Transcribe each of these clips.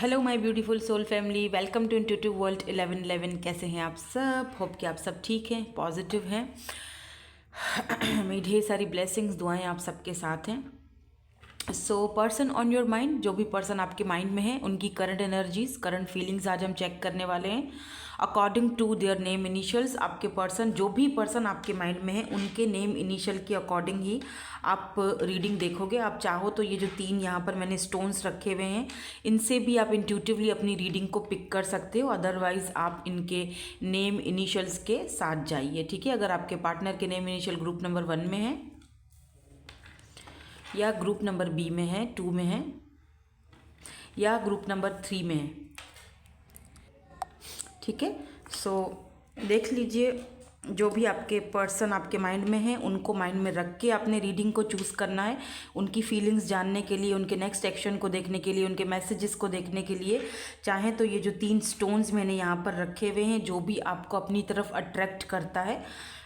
Hello my beautiful soul family, welcome to intuitive world 1111। कैसे हैं आप सब? होप कि आप सब ठीक हैं, पॉजिटिव हैं। मेरी ढेर सारी ब्लेसिंग्स, दुआएं आप सबके साथ हैं। So person on your mind, जो भी पर्सन आपके माइंड में है, उनकी करंट एनर्जीज, करंट फीलिंग्स आज हम चेक करने वाले हैं according to their name initials. आपके पर्सन, जो भी पर्सन आपके माइंड में है, उनके नेम इनिशियल के अकॉर्डिंग ही आप रीडिंग देखोगे। आप चाहो तो ये जो 3 यहाँ पर मैंने स्टोन्स रखे हुए हैं, इनसे भी आप इंट्यूटिवली अपनी रीडिंग को पिक कर सकते हो। अदरवाइज आप इनके नेम इनिशियल्स के साथ जाइए, ठीक है। अगर आपके पार्टनर के नेम इनिशियल ग्रुप नंबर 1 में है या ग्रुप नंबर बी में है, 2 में है या ग्रुप नंबर 3 में है, ठीक है। सो देख लीजिए, जो भी आपके पर्सन आपके माइंड में है, उनको माइंड में रख के आपने रीडिंग को चूज़ करना है। उनकी फीलिंग्स जानने के लिए, उनके नेक्स्ट एक्शन को देखने के लिए, उनके मैसेजेस को देखने के लिए चाहें तो ये जो 3 स्टोन्स मैंने यहाँ पर रखे हुए हैं, जो भी आपको अपनी तरफ अट्रैक्ट करता है,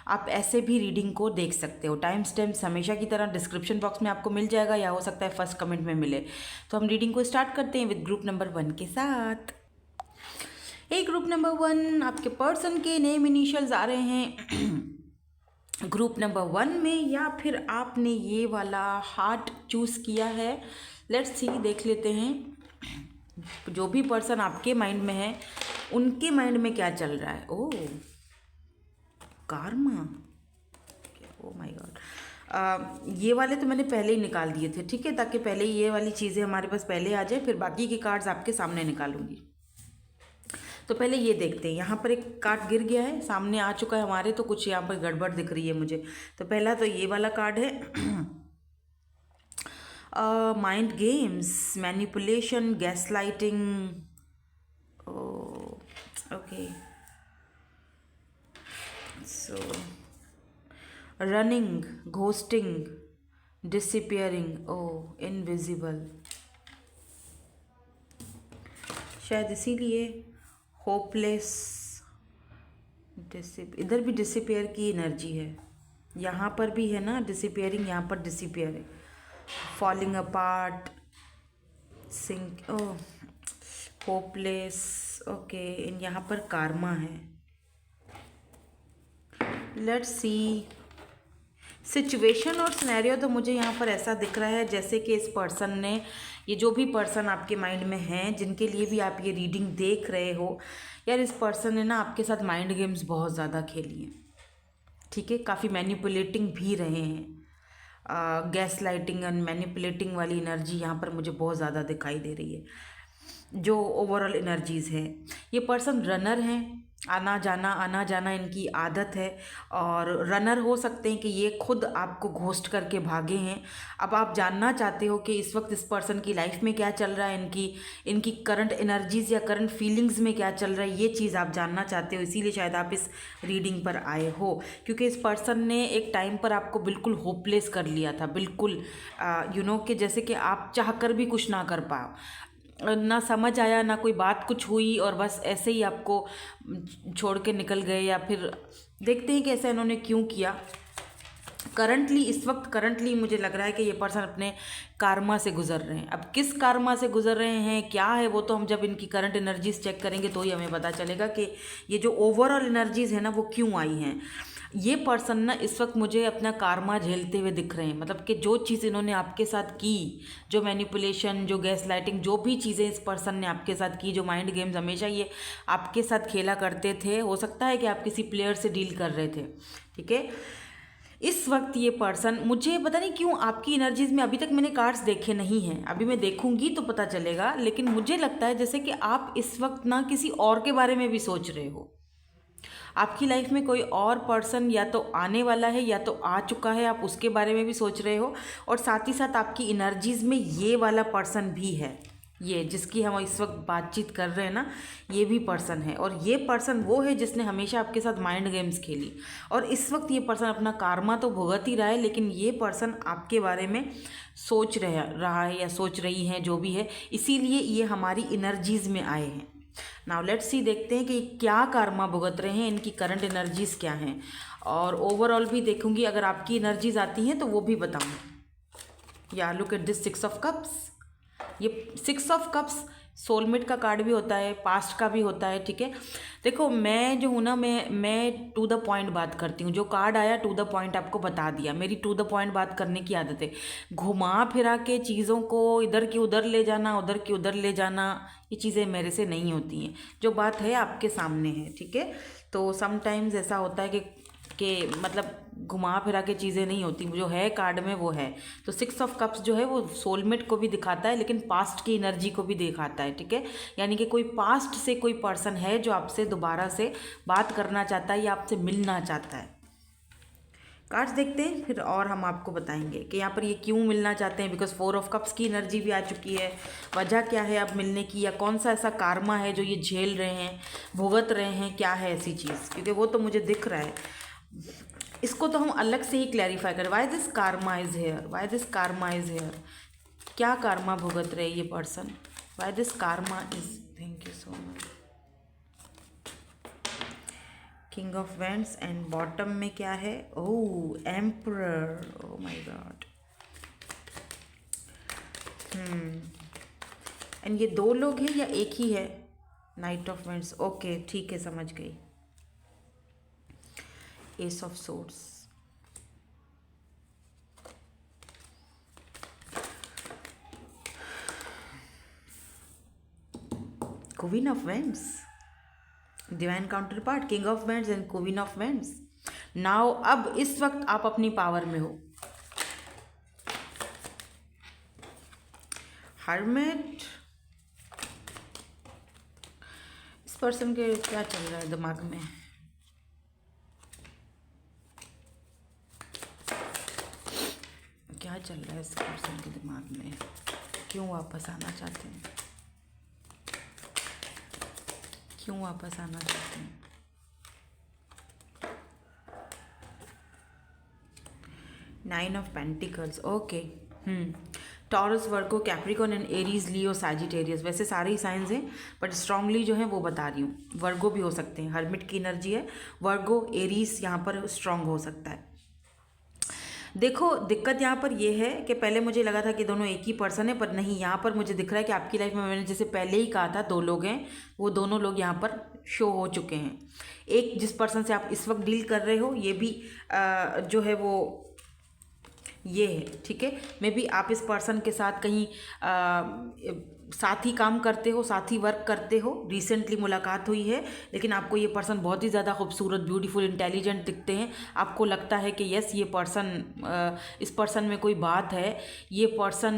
आप ऐसे भी रीडिंग को देख सकते हो। टाइम स्टैम्प्स हमेशा की तरह डिस्क्रिप्शन बॉक्स में आपको मिल जाएगा, या हो सकता है फर्स्ट कमेंट में मिले। तो हम रीडिंग को स्टार्ट करते हैं विद ग्रुप नंबर 1 के साथ। ग्रुप नंबर 1, आपके पर्सन के नेम इनिशियल्स आ रहे हैं ग्रुप नंबर 1 में, या फिर आपने ये वाला हार्ट चूज़ किया है। लेट्स सी, देख लेते हैं जो भी पर्सन आपके माइंड में है, उनके माइंड में क्या चल रहा है। ओह, कार्मा, ओ माय गॉड। ये वाले तो मैंने पहले ही निकाल दिए थे, ठीक है, ताकि पहले ही ये वाली चीज़ें हमारे पास पहले आ जाए, फिर बाकी के कार्ड्स आपके सामने निकालूंगी। तो पहले ये देखते हैं। यहाँ पर एक कार्ड गिर गया है, सामने आ चुका है हमारे, तो कुछ यहाँ पर गड़बड़ दिख रही है मुझे। तो पहला तो ये वाला कार्ड है mind games, manipulation, gaslighting. Okay, सो रनिंग, घोस्टिंग, डिसअपियरिंग, इनविजिबल। शायद इसीलिए होपलेस, इधर भी डिसअपियर की एनर्जी है, यहाँ पर भी है ना डिसअपियरिंग, यहाँ पर डिसअपियर है, falling apart, sink, hopeless. Okay, यहाँ पर कार्मा है। लेट्स सी, सिचुएशन और सिनेरियो तो मुझे यहाँ पर ऐसा दिख रहा है जैसे कि इस पर्सन ने, ये जो भी पर्सन आपके माइंड में हैं, जिनके लिए भी आप ये रीडिंग देख रहे हो, यार इस पर्सन ने ना आपके साथ माइंड गेम्स बहुत ज़्यादा खेली हैं, ठीक है। काफ़ी मैनिपुलेटिंग भी रहे हैं। गैस लाइटिंग एंड मैनिपुलेटिंग वाली एनर्जी यहाँ पर मुझे बहुत ज़्यादा दिखाई दे रही है। जो ओवरऑल एनर्जीज़ है, ये पर्सन रनर हैं, आना जाना इनकी आदत है, और रनर हो सकते हैं कि ये खुद आपको घोस्ट करके भागे हैं। अब आप जानना चाहते हो कि इस वक्त इस पर्सन की लाइफ में क्या चल रहा है, इनकी करंट एनर्जीज़ या करंट फीलिंग्स में क्या चल रहा है, ये चीज़ आप जानना चाहते हो, इसीलिए शायद आप इस रीडिंग पर आए हो। क्योंकि इस पर्सन ने एक टाइम पर आपको बिल्कुल होपलेस कर लिया था, बिल्कुल कि जैसे कि आप चाहकर भी कुछ ना कर पाओ, ना समझ आया, ना कोई बात कुछ हुई, और बस ऐसे ही आपको छोड़ के निकल गए। या फिर देखते हैं कि ऐसा इन्होंने क्यों किया। इस वक्त करंटली मुझे लग रहा है कि ये पर्सन अपने कार्मा से गुजर रहे हैं। अब किस कार्मा से गुजर रहे हैं, क्या है, वो तो हम जब इनकी करंट एनर्जीज चेक करेंगे तो ही हमें पता चलेगा कि ये जो ओवरऑल एनर्जीज है ना, वो क्यों आई हैं। ये पर्सन ना इस वक्त मुझे अपना कार्मा झेलते हुए दिख रहे हैं। मतलब कि जो चीज़ इन्होंने आपके साथ की, जो मैनिपुलेशन, जो गैस लाइटिंग, जो भी चीज़ें इस पर्सन ने आपके साथ की, जो माइंड गेम्स हमेशा ये आपके साथ खेला करते थे, हो सकता है कि आप किसी प्लेयर से डील कर रहे थे, ठीक है। इस वक्त ये पर्सन, मुझे पता नहीं क्यों आपकी एनर्जीज में, अभी तक मैंने कार्ड्स देखे नहीं हैं, अभी मैं देखूंगी तो पता चलेगा, लेकिन मुझे लगता है जैसे कि आप इस वक्त ना किसी और के बारे में भी सोच रहे हो। आपकी लाइफ में कोई और पर्सन या तो आने वाला है या तो आ चुका है, आप उसके बारे में भी सोच रहे हो, और साथ ही साथ आपकी एनर्जीज में ये वाला पर्सन भी है, ये जिसकी हम इस वक्त बातचीत कर रहे हैं ना, ये भी पर्सन है। और ये पर्सन वो है जिसने हमेशा आपके साथ माइंड गेम्स खेली, और इस वक्त ये पर्सन अपना कार्मा तो भुगत ही रहा है, लेकिन ये पर्सन आपके बारे में सोच रहा है या सोच रही है, जो भी है, इसीलिए ये हमारी एनर्जीज में आए हैं। नाउ लेट्स सी, देखते हैं कि क्या कर्मा भुगत रहे हैं, इनकी करंट एनर्जीज क्या हैं, और ओवरऑल भी देखूंगी। अगर आपकी एनर्जीज आती हैं तो वो भी बताऊँ। या look at this 6 of cups. ये 6 ऑफ कप्स सोलमेट का कार्ड भी होता है, पास्ट का भी होता है, ठीक है। देखो मैं जो हूँ ना, मैं टू द पॉइंट बात करती हूँ। जो कार्ड आया टू द पॉइंट आपको बता दिया। मेरी टू द पॉइंट बात करने की आदत है। घुमा फिरा के चीज़ों को इधर की उधर ले जाना, उधर की उधर ले जाना, ये चीज़ें मेरे से नहीं होती हैं। जो बात है आपके सामने है, ठीक है। तो समटाइम्स ऐसा होता है कि मतलब घुमा फिरा के चीज़ें नहीं होती, जो है कार्ड में वो है। तो 6 ऑफ कप्स जो है वो सोलमेट को भी दिखाता है, लेकिन पास्ट की एनर्जी को भी दिखाता है, ठीक है। यानी कि कोई पास्ट से कोई पर्सन है जो आपसे दोबारा से बात करना चाहता है या आपसे मिलना चाहता है। कार्ड्स देखते हैं फिर और हम आपको बताएंगे कि यहाँ पर ये क्यों मिलना चाहते हैं। बिकॉज 4 ऑफ कप्स की एनर्जी भी आ चुकी है। वजह क्या है अब मिलने की, या कौन सा ऐसा कार्मा है जो ये झेल रहे हैं, भुगत रहे हैं, क्या है ऐसी चीज़, क्योंकि वो तो मुझे दिख रहा है। इसको तो हम अलग से ही क्लैरिफाई करें। Why this karma is here, why this karma is here. क्या कार्मा भुगत रहे ये person, why this karma is. Thank you so much. King of wands and bottom में क्या है, oh emperor, oh my god. And ये 2 लोग हैं या एक ही है। नाइट ऑफ वेंट्स, ओके ठीक है, समझ गई। S of swords, queen of vents, divine counter part, king of wands and queen of vents. Now अब इस वक्त आप अपनी पावर में हो। हर्मिट, इस पर्सन के क्या चल रहा है दिमाग में, क्या चल रहा है इस पर्सन के दिमाग में, क्यों वापस आना चाहते हैं, क्यों वापस आना चाहते हैं। Nine of pentacles, okay. Taurus, Virgo, Capricorn and Aries, Leo, Sagittarius. वैसे सारे ही साइंस हैं, बट स्ट्रांगली जो है वो बता रही हूँ। वर्गो भी हो सकते हैं, हर्मिट की एनर्जी है। वर्गो, एरीज यहाँ पर स्ट्रांग हो सकता है। देखो दिक्कत यहाँ पर ये है कि पहले मुझे लगा था कि दोनों एक ही पर्सन है, पर नहीं, यहाँ पर मुझे दिख रहा है कि आपकी लाइफ में, मैंने जैसे पहले ही कहा था 2 लोग हैं, वो दोनों लोग यहाँ पर शो हो चुके हैं। एक जिस पर्सन से आप इस वक्त डील कर रहे हो, ये भी जो है वो ये है, ठीक है। मे बी आप इस पर्सन के साथ कहीं साथ ही काम करते हो, साथ ही वर्क करते हो, रिसेंटली मुलाकात हुई है, लेकिन आपको ये पर्सन बहुत ही ज़्यादा खूबसूरत, ब्यूटीफुल, इंटेलिजेंट दिखते हैं। आपको लगता है कि यस ये पर्सन, इस पर्सन में कोई बात है। ये पर्सन,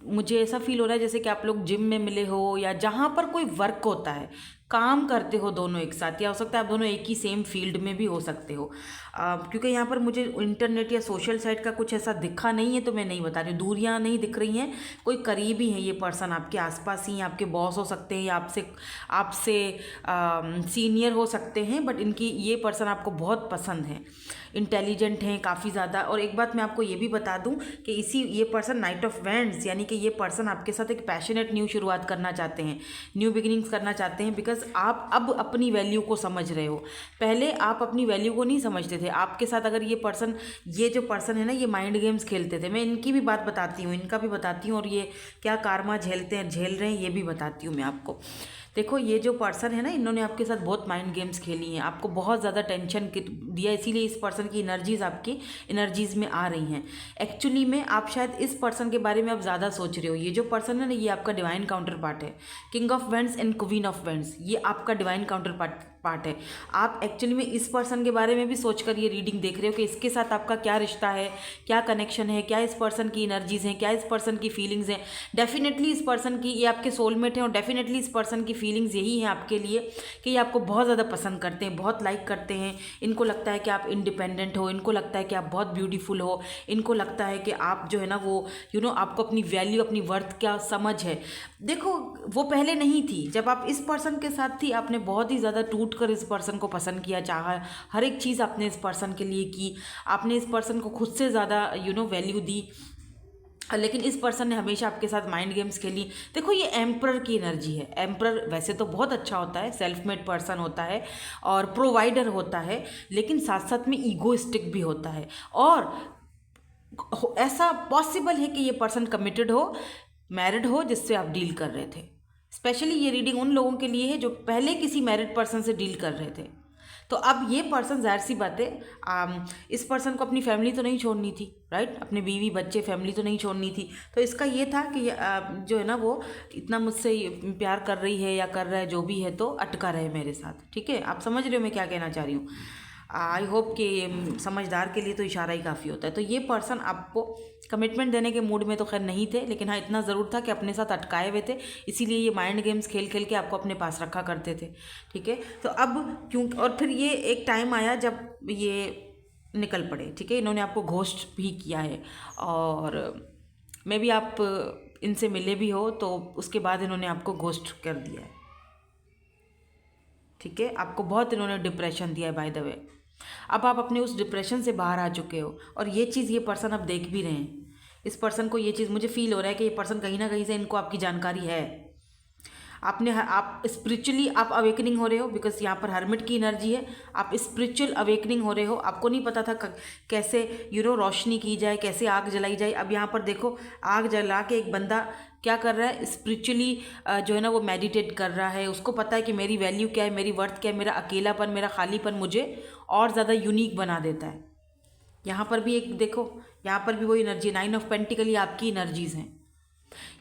मुझे ऐसा फील हो रहा है जैसे कि आप लोग जिम में मिले हो, या जहाँ पर कोई वर्क होता है, काम करते हो दोनों एक साथ, या हो सकता है आप दोनों एक ही सेम फील्ड में भी हो सकते हो। क्योंकि यहाँ पर मुझे इंटरनेट या सोशल साइट का कुछ ऐसा दिखा नहीं है, तो मैं नहीं बता रही हूँ। दूरियाँ नहीं दिख रही हैं, कोई करीबी हैं ये पर्सन, आपके आसपास ही, आपके बॉस हो सकते हैं, या आपसे आपसे सीनियर हो सकते हैं, बट इनकी ये पर्सन आपको बहुत पसंद है, इंटेलिजेंट हैं काफ़ी ज़्यादा। और एक बात मैं आपको ये भी बता दूं कि ये पर्सन नाइट ऑफ वेंट्स, यानी कि ये पर्सन आपके साथ एक पैशनेट न्यू शुरुआत करना चाहते हैं, न्यू बिगिनिंग्स करना चाहते हैं। बिकॉज आप अब अपनी वैल्यू को समझ रहे हो। पहले आप अपनी वैल्यू को नहीं समझते थे। आपके साथ अगर ये पर्सन, ये जो पर्सन है ना, ये माइंड गेम्स खेलते थे। मैं इनकी भी बात बताती हूँ, इनका भी बताती हूँ, और ये क्या कार्मा झेल रहे हैं ये भी बताती हूँ मैं आपको। देखो ये जो पर्सन है ना, इन्होंने आपके साथ बहुत माइंड गेम्स खेली हैं, आपको बहुत ज़्यादा टेंशन दिया, इसीलिए इस पर्सन की एनर्जीज आपकी एनर्जीज में आ रही हैं। एक्चुअली में आप शायद इस पर्सन के बारे में अब ज़्यादा सोच रहे हो। ये जो पर्सन है ना, ये आपका डिवाइन काउंटर पार्ट है। King of wands and queen of vents, ये आपका डिवाइन काउंटर पार्ट है। आप एक्चुअली में इस पर्सन के बारे में भी सोचकर ये रीडिंग देख रहे हो कि इसके साथ आपका क्या रिश्ता है, क्या कनेक्शन है, क्या इस पर्सन की एनर्जीज हैं, क्या इस पर्सन की फीलिंग्स हैं। डेफिनेटली इस पर्सन की, ये आपके सोलमेट हैं, और डेफिनेटली इस पर्सन की फीलिंग्स यही हैं आपके लिए कि ये आपको बहुत ज़्यादा पसंद करते हैं, बहुत लाइक करते हैं। इनको लगता है कि आप इंडिपेंडेंट हो, इनको लगता है कि आप बहुत ब्यूटीफुल हो, इनको लगता है कि आप जो है ना वो आपको अपनी वैल्यू, अपनी वर्थ क्या समझ है। देखो वो पहले नहीं थी, जब आप इस पर्सन के साथ थी, आपने बहुत ही ज़्यादा टूट कर इस पर्सन को पसंद किया, चाहा हर एक चीज़ आपने इस पर्सन के लिए की, आपने इस पर्सन को खुद से ज़्यादा वैल्यू दी, लेकिन इस पर्सन ने हमेशा आपके साथ माइंड गेम्स खेली। देखो ये एम्परर की एनर्जी है। एम्परर वैसे तो बहुत अच्छा होता है, सेल्फ मेड पर्सन होता है और प्रोवाइडर होता है, लेकिन साथ साथ में ईगोइस्टिक भी होता है। और ऐसा पॉसिबल है कि ये पर्सन कमिटेड हो, मैरिड हो जिससे आप डील कर रहे थे। स्पेशली ये रीडिंग उन लोगों के लिए है जो पहले किसी मैरिड पर्सन से डील कर रहे थे। तो अब ये पर्सन, जाहिर सी बात है, इस पर्सन को अपनी फैमिली तो नहीं छोड़नी थी, राइट? अपने बीवी बच्चे फैमिली तो नहीं छोड़नी थी। तो इसका ये था कि जो है ना वो इतना मुझसे प्यार कर रही है या कर रहा है जो भी है, तो अटका रहे मेरे साथ। ठीक है, आप समझ रहे हो मैं क्या कहना चाह रही हूँ? आई होप कि समझदार के लिए तो इशारा ही काफ़ी होता है। तो ये पर्सन आपको कमिटमेंट देने के मूड में तो खैर नहीं थे, लेकिन हाँ इतना ज़रूर था कि अपने साथ अटकाए हुए थे, इसीलिए ये माइंड गेम्स खेल खेल के आपको अपने पास रखा करते थे। ठीक है, तो अब क्यों, और फिर ये एक टाइम आया जब ये निकल पड़े। ठीक है, इन्होंने आपको घोस्ट भी किया है, और मे भी आप इनसे मिले भी हो तो उसके बाद इन्होंने आपको घोस्ट कर दिया है। ठीक है, आपको बहुत इन्होंने डिप्रेशन दिया है बाय द वे। अब आप अपने उस डिप्रेशन से बाहर आ चुके हो, और ये चीज़ ये पर्सन अब देख भी रहे हैं। इस पर्सन को ये चीज़ मुझे फील हो रहा है कि ये पर्सन कहीं ना कहीं से इनको आपकी जानकारी है। आप स्पिरिचुअली आप अवेकनिंग हो रहे हो, बिकॉज यहाँ पर हर्मिट की एनर्जी है। आप स्पिरिचुअल अवेकनिंग हो रहे हो। आपको नहीं पता था कैसे रोशनी की जाए, कैसे आग जलाई जाए। अब यहाँ पर देखो, आग जला के एक बंदा क्या कर रहा है, स्पिरिचुअली जो है ना वो मेडिटेट कर रहा है। उसको पता है कि मेरी वैल्यू क्या है, मेरी वर्थ क्या है, मेरा अकेलापन, मेरा खालीपन मुझे और ज़्यादा यूनिक बना देता है। यहाँ पर भी एक देखो, यहाँ पर भी वही एनर्जी, 9 ऑफ पेंटिकल, ये आपकी एनर्जीज़ हैं।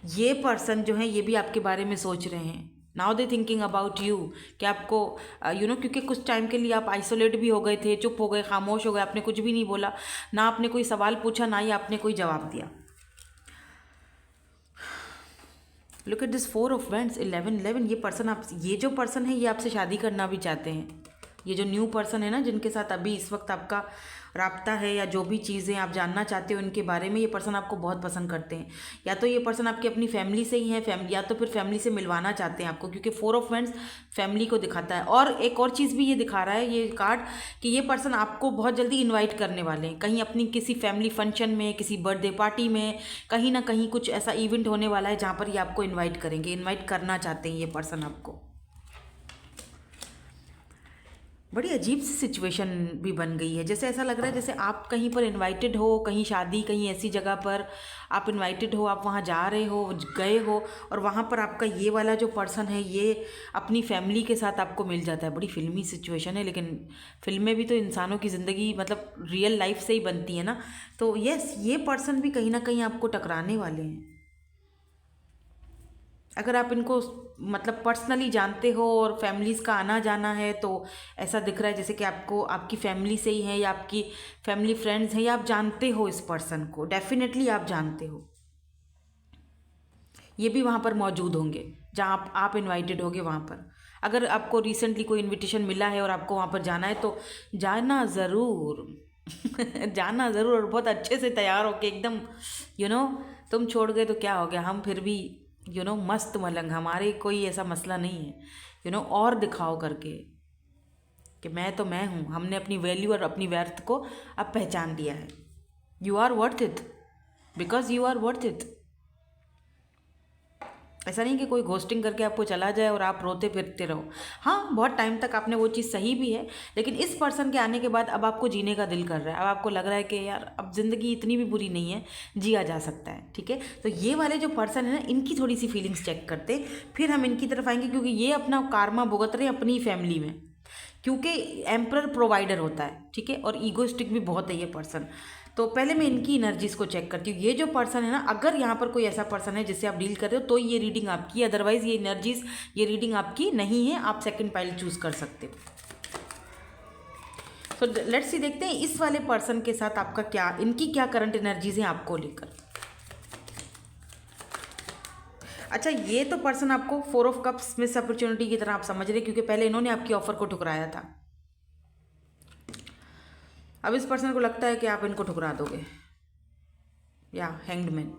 ये पर्सन जो है ये भी आपके बारे में सोच रहे हैं। Now they thinking about you, कि आपको क्योंकि कुछ टाइम के लिए आप आइसोलेट भी हो गए थे, चुप हो गए, खामोश हो गए, आपने कुछ भी नहीं बोला, ना आपने कोई सवाल पूछा, ना ही आपने कोई जवाब दिया। Look at this 4 of wands, 11 ये पर्सन, आप ये जो पर्सन है ये आपसे शादी करना भी चाहते हैं। ये जो न्यू पर्सन है ना, जिनके साथ अभी इस वक्त आपका राब्ता है, या जो भी चीज़ें आप जानना चाहते हो इनके बारे में, ये पर्सन आपको बहुत पसंद करते हैं। या तो ये पर्सन आपकी अपनी फैमिली से ही है, या तो फिर फैमिली से मिलवाना चाहते हैं आपको, क्योंकि 4 ऑफ वैंड्स फैमिली को दिखाता है। और एक और चीज़ भी ये दिखा रहा है ये कार्ड, कि ये पर्सन आपको बहुत जल्दी इन्वाइट करने वाले हैं कहीं, अपनी किसी फैमिली फंक्शन में, किसी बर्थडे पार्टी में, कहीं ना कहीं कुछ ऐसा इवेंट होने वाला है जहाँ पर ये आपको इन्वाइट करेंगे, इन्वाइट करना चाहते हैं ये पर्सन आपको। बड़ी अजीब सी सिचुएशन भी बन गई है, जैसे ऐसा लग रहा है जैसे आप कहीं पर इनवाइटेड हो, कहीं शादी, कहीं ऐसी जगह पर आप इनवाइटेड हो, आप वहाँ जा रहे हो, गए हो, और वहाँ पर आपका ये वाला जो पर्सन है ये अपनी फैमिली के साथ आपको मिल जाता है। बड़ी फिल्मी सिचुएशन है, लेकिन फिल्में भी तो इंसानों की ज़िंदगी मतलब रियल लाइफ से ही बनती है ना। तो यस, ये पर्सन भी कहीं ना कहीं आपको टकराने वाले हैं। अगर आप इनको मतलब पर्सनली जानते हो और फैमिलीज़ का आना जाना है, तो ऐसा दिख रहा है जैसे कि आपको आपकी फैमिली से ही है, या आपकी फैमिली फ्रेंड्स हैं, या आप जानते हो इस पर्सन को, डेफिनेटली आप जानते हो। ये भी वहाँ पर मौजूद होंगे जहाँ आप इनवाइटेड होगे वहाँ पर। अगर आपको रिसेंटली कोई इनविटेशन मिला है और आपको वहाँ पर जाना है तो जाना ज़रूर जाना ज़रूर, और बहुत अच्छे से तैयार होके एकदम तुम छोड़ गए तो क्या हो गया, हम फिर भी मस्त मलंग, हमारे कोई ऐसा मसला नहीं है, और दिखाओ करके कि मैं तो मैं हूँ। हमने अपनी वैल्यू और अपनी वर्थ को अब पहचान लिया है। You are worth it, because you are worth it. ऐसा नहीं कि कोई घोस्टिंग करके आपको चला जाए और आप रोते फिरते रहो। हाँ, बहुत टाइम तक आपने वो चीज़ सही भी है, लेकिन इस पर्सन के आने के बाद अब आपको जीने का दिल कर रहा है। अब आपको लग रहा है कि यार अब ज़िंदगी इतनी भी बुरी नहीं है, जिया जा सकता है। ठीक है, तो ये वाले जो पर्सन है ना, इनकी थोड़ी सी फीलिंग्स चेक करते, फिर हम इनकी तरफ आएंगे, क्योंकि ये अपना कार्मा भुगत रहे हैं अपनी फैमिली में, क्योंकि एम्परर प्रोवाइडर होता है। ठीक है, और ईगोइस्टिक भी बहुत है ये पर्सन। तो पहले मैं इनकी एनर्जीज़ को चेक करती हूँ। ये जो पर्सन है ना, अगर यहाँ पर कोई ऐसा पर्सन है जिससे आप डील कर रहे हो तो ये रीडिंग आपकी, अदरवाइज ये एनर्जीज़, ये रीडिंग आपकी नहीं है। आप सेकंड पाइल चूज़ कर सकते हो। तो लेट्स सी, देखते हैं इस वाले पर्सन के साथ आपका क्या, इनकी क्या करंट एनर्जीज हैं आपको लेकर। अच्छा, ये तो पर्सन आपको 4 ऑफ कप्स मिस अपॉर्चुनिटी की तरह आप समझ रहे, क्योंकि पहले इन्होंने आपकी ऑफर को ठुकराया था। अब इस पर्सन को लगता है कि आप इनको ठुकरा दोगे, या हैंग्ड मैन।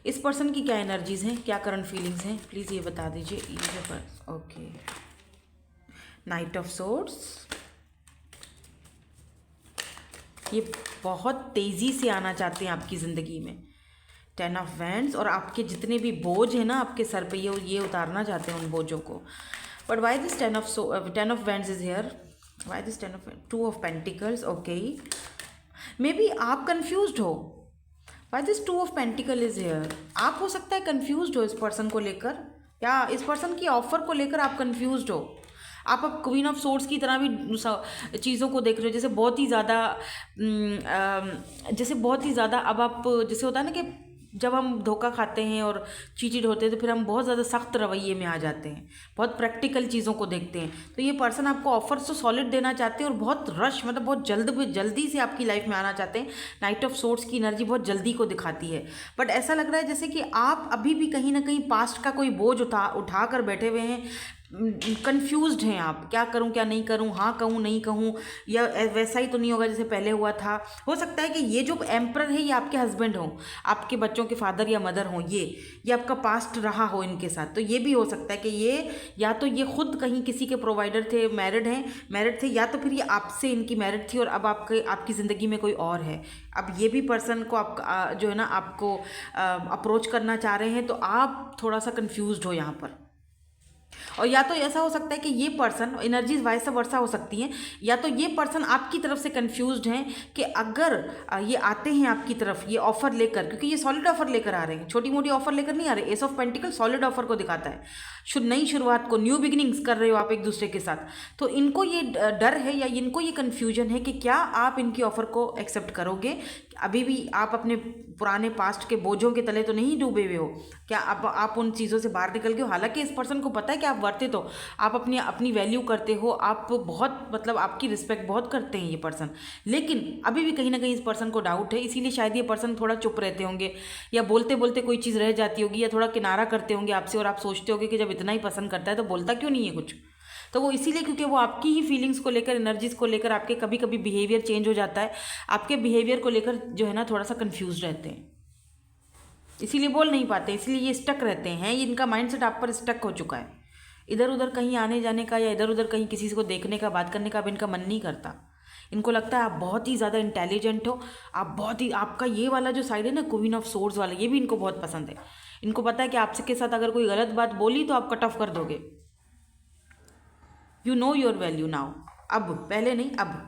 इस पर्सन की क्या एनर्जीज हैं, क्या करंट फीलिंग्स हैं, प्लीज़ ये बता दीजिए। ओके, नाइट ऑफ सोर्ड्स, ये बहुत तेज़ी से आना चाहते हैं आपकी ज़िंदगी में। 10 ऑफ वैंड्स, और आपके जितने भी बोझ हैं ना आपके सर पे, ये उतारना चाहते हैं उन बोझों को। But why this 10 of wands is here, why this 2 of pentacles. Okay, may be आप कंफ्यूज्ड हो, why this 2 of pentacle is here. आप हो सकता है कंफ्यूज्ड हो इस पर्सन को लेकर, या इस पर्सन की ऑफर को लेकर आप कंफ्यूज्ड हो। आप अब क्वीन ऑफ सोर्ड्स की तरह भी चीज़ों को देख रहे हो, जैसे बहुत ही ज़्यादा अब आप, जैसे होता है ना कि जब हम धोखा खाते हैं और चीटिड होते हैं तो फिर हम बहुत ज़्यादा सख्त रवैये में आ जाते हैं, बहुत प्रैक्टिकल चीज़ों को देखते हैं। तो ये पर्सन आपको ऑफर्स तो सॉलिड देना चाहते हैं और बहुत रश, मतलब बहुत जल्दी से आपकी लाइफ में आना चाहते हैं। नाइट ऑफ सोर्ड्स की एनर्जी बहुत जल्दी को दिखाती है, बट ऐसा लग रहा है जैसे कि आप अभी भी कहीं ना कहीं पास्ट का कोई बोझ उठा कर बैठे हुए हैं। कंफ्यूज्ड हैं आप, क्या करूं क्या नहीं करूं, हाँ कहूं नहीं कहूं, या वैसा ही तो नहीं होगा जैसे पहले हुआ था। हो सकता है कि ये जो एम्परर है ये आपके हस्बैंड हों, आपके बच्चों के फादर या मदर हों, ये आपका पास्ट रहा हो इनके साथ। तो ये भी हो सकता है कि ये या तो ये खुद कहीं किसी के प्रोवाइडर थे, मैरिड थे, या तो फिर ये आपसे इनकी मैरिड थी और अब आपकी ज़िंदगी में कोई और है। अब ये भी पर्सन को आप जो है ना आपको अप्रोच करना चाह रहे हैं, तो आप थोड़ा सा कन्फ्यूज्ड हो यहाँ पर। और या तो ऐसा हो सकता है कि ये पर्सन, एनर्जीज वाइस वर्सा हो सकती हैं, या तो ये पर्सन आपकी तरफ से कंफ्यूज्ड हैं कि अगर ये आते हैं आपकी तरफ ये ऑफर लेकर, क्योंकि ये सॉलिड ऑफर लेकर आ रहे हैं, छोटी मोटी ऑफर लेकर नहीं आ रहे। S of pentacle solid offer को दिखाता है, नई शुरुआत को, न्यू बिगिनिंग्स कर रहे हो आप एक दूसरे के साथ। तो इनको ये डर है या इनको ये कन्फ्यूजन है कि क्या आप इनकी ऑफर को एक्सेप्ट करोगे। अभी भी आप अपने पुराने पास्ट के बोझों के तले तो नहीं डूबे हुए हो, क्या आप उन चीज़ों से बाहर निकल गए हो। हालांकि इस पर्सन को पता है कि आप वर्थित हो, आप अपनी वैल्यू करते हो, आप बहुत, मतलब आपकी रिस्पेक्ट बहुत करते हैं ये पर्सन, लेकिन अभी भी कहीं ना कहीं इस पर्सन को डाउट है। इसीलिए शायद ये पर्सन थोड़ा चुप रहते होंगे, या बोलते बोलते कोई चीज़ रह जाती होगी, या थोड़ा किनारा करते होंगे आपसे, और आप सोचते होगे कि जब इतना ही पसंद करता है तो बोलता क्यों नहीं है कुछ। तो वो इसीलिए क्योंकि वो आपकी ही फीलिंग्स को लेकर, एनर्जीज को लेकर, आपके कभी कभी बिहेवियर चेंज हो जाता है, आपके बिहेवियर को लेकर जो है ना थोड़ा सा कंफ्यूज रहते हैं, इसीलिए बोल नहीं पाते, इसलिए ये स्टक रहते हैं। ये इनका माइंडसेट आप पर स्टक हो चुका है, इधर उधर कहीं आने जाने का या इधर उधर कहीं किसी को देखने का, बात करने का अब इनका मन नहीं करता। इनको लगता है आप बहुत ही ज़्यादा इंटेलिजेंट हो, आप बहुत ही, आपका ये वाला जो साइड है ना क्वीन ऑफ सोर्ड्स वाला, ये भी इनको बहुत पसंद है। इनको पता है कि आपसे के साथ अगर कोई गलत बात बोली तो आप कट ऑफ कर दोगे। You know your value now, अब, पहले नहीं अब।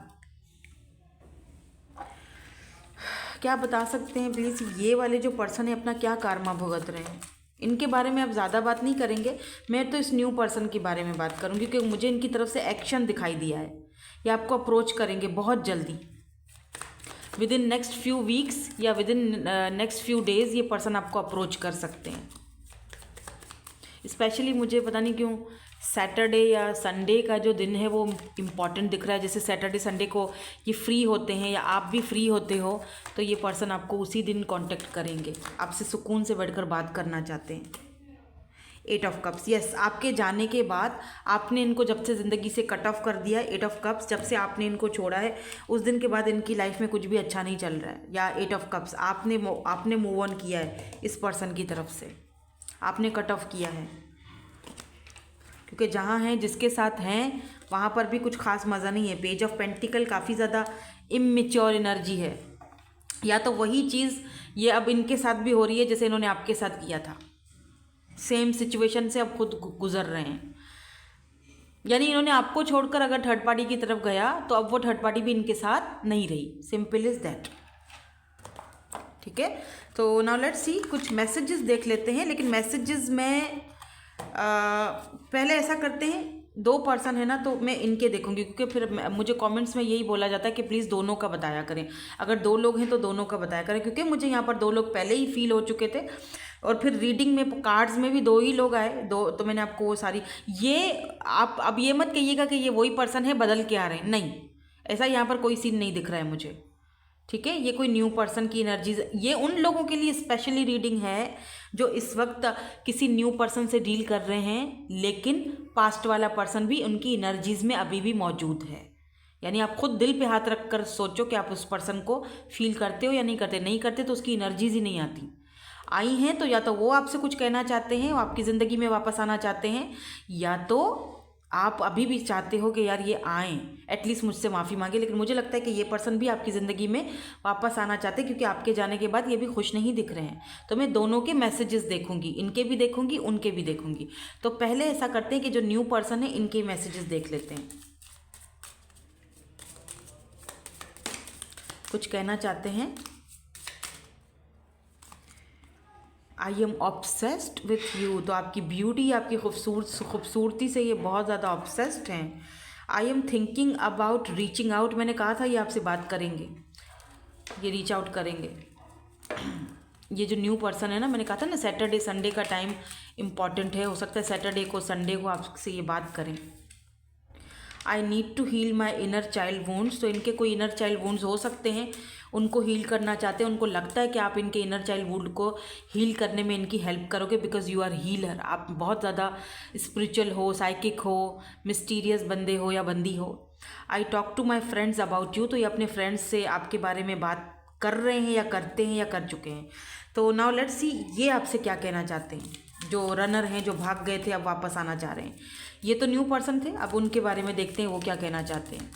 क्या बता सकते हैं प्लीज़ ये वाले जो पर्सन है अपना क्या कारमा भुगत रहे हैं। इनके बारे में अब ज़्यादा बात नहीं करेंगे, मैं तो इस न्यू पर्सन के बारे में बात करूँगी क्योंकि मुझे इनकी तरफ से एक्शन दिखाई दिया है। ये आपको अप्रोच करेंगे बहुत जल्दी, within next few weeks या within next few days ये पर्सन आपको अप्रोच कर सकते हैं। स्पेशली मुझे पता नहीं क्यों सैटरडे या संडे का जो दिन है वो इम्पॉर्टेंट दिख रहा है। जैसे सैटरडे संडे को ये फ्री होते हैं या आप भी फ्री होते हो, तो ये पर्सन आपको उसी दिन कांटेक्ट करेंगे, आपसे सुकून से बैठकर बात करना चाहते हैं। 8 ऑफ कप्स, यस, आपके जाने के बाद आपने इनको जब से ज़िंदगी से कट ऑफ कर दिया है, 8 ऑफ कप्स, जब से आपने इनको छोड़ा है उस दिन के बाद इनकी लाइफ में कुछ भी अच्छा नहीं चल रहा है। या 8 ऑफ कप्स, आपने मूव ऑन किया है इस पर्सन की तरफ से, आपने कट ऑफ किया है, क्योंकि जहाँ हैं, जिसके साथ हैं, वहाँ पर भी कुछ खास मज़ा नहीं है। पेज ऑफ पेंटिकल काफ़ी ज़्यादा इमेच्योर एनर्जी है, या तो वही चीज़ ये अब इनके साथ भी हो रही है जैसे इन्होंने आपके साथ किया था, सेम सिचुएशन से अब खुद गुजर रहे हैं। यानी इन्होंने आपको छोड़कर अगर थर्ड पार्टी की तरफ गया तो अब वो थर्ड पार्टी भी इनके साथ नहीं रही, सिंपल इज़ दैट। ठीक है, तो नाउ लेट्स सी, कुछ मैसेजेस देख लेते हैं। लेकिन मैसेजेस में पहले ऐसा करते हैं, 2 पर्सन है ना तो मैं इनके देखूंगी, क्योंकि फिर मुझे कमेंट्स में यही बोला जाता है कि प्लीज़ दोनों का बताया करें। अगर 2 लोग हैं तो दोनों का बताया करें, क्योंकि मुझे यहाँ पर 2 लोग पहले ही फील हो चुके थे, और फिर रीडिंग में कार्ड्स में भी 2 ही लोग आए, 2, तो मैंने आपको वो सारी, ये आप अब ये मत कहिएगा कि ये वही पर्सन है बदल के आ रहे हैं, नहीं, ऐसा यहाँ पर कोई सीन नहीं दिख रहा है मुझे। ठीक है, ये कोई न्यू पर्सन की एनर्जीज, ये उन लोगों के लिए स्पेशली रीडिंग है जो इस वक्त किसी न्यू पर्सन से डील कर रहे हैं, लेकिन पास्ट वाला पर्सन भी उनकी एनर्जीज में अभी भी मौजूद है। यानी आप खुद दिल पे हाथ रख कर सोचो कि आप उस पर्सन को फील करते हो या नहीं करते। नहीं करते तो उसकी एनर्जीज ही नहीं आती। आई हैं तो या तो वो आपसे कुछ कहना चाहते हैं, वो आपकी ज़िंदगी में वापस आना चाहते हैं, या तो आप अभी भी चाहते हो कि यार ये आएँ, एटलीस्ट मुझसे माफ़ी मांगे। लेकिन मुझे लगता है कि ये पर्सन भी आपकी ज़िंदगी में वापस आना चाहते हैं, क्योंकि आपके जाने के बाद ये भी खुश नहीं दिख रहे हैं। तो मैं दोनों के मैसेजेस देखूंगी, इनके भी देखूंगी, उनके भी देखूंगी। तो पहले ऐसा करते हैं कि जो न्यू पर्सन है इनके मैसेजेस देख लेते हैं, कुछ कहना चाहते हैं। I am obsessed with you, तो आपकी ब्यूटी, आपकी खूबसूरती से ये बहुत ज़्यादा ऑब्सेस्ड हैं। I am thinking about reaching out, मैंने कहा था ये आपसे बात करेंगे, ये रीच आउट करेंगे। ये जो न्यू पर्सन है ना, मैंने कहा था ना सैटरडे संडे का टाइम इम्पॉर्टेंट है, हो सकता है सैटरडे को संडे को आपसे ये बात करें। I need to heal my inner child wounds, तो इनके कोई इनर चाइल्ड वुंड्स हो सकते हैं, उनको हील करना चाहते हैं, उनको लगता है कि आप इनके इनर चाइल्ड वुंड को हील करने में इनकी हेल्प करोगे, बिकॉज यू आर हीलर। आप बहुत ज़्यादा स्पिरिचुअल हो, साइकिक हो, मिस्टीरियस बंदे हो या बंदी हो। I talk to my friends about you, तो ये अपने फ्रेंड्स से आपके बारे में बात कर रहे हैं या करते हैं या कर चुके हैं। तो नाउ लेट्स सी ये आपसे क्या कहना चाहते हैं, जो रनर हैं, जो भाग गए थे अब वापस आना चाह रहे हैं। ये तो न्यू पर्सन थे, अब उनके बारे में देखते हैं वो क्या कहना चाहते हैं,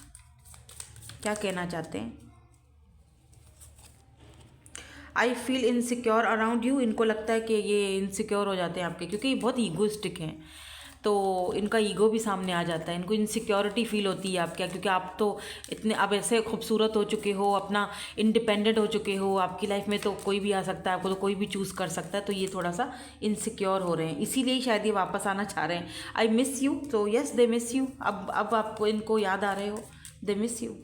क्या कहना चाहते हैं। I feel insecure around you, इनको लगता है कि ये इनसिक्योर हो जाते हैं आपके, क्योंकि ये बहुत ईगोइस्टिक हैं, तो इनका ईगो भी सामने आ जाता है, इनको इनसिक्योरिटी फील होती है आपके, क्योंकि आप तो इतने अब ऐसे खूबसूरत हो चुके हो, अपना इंडिपेंडेंट हो चुके हो, आपकी लाइफ में तो कोई भी आ सकता है, आपको तो कोई भी चूज़ कर सकता है, तो ये थोड़ा सा इनसिक्योर हो रहे हैं, इसीलिए ही शायद ये वापस आना चाह रहे हैं। आई मिस यू, तो यस दे मिस यू, अब आपको इनको याद आ रहे हो, दे मिस यू।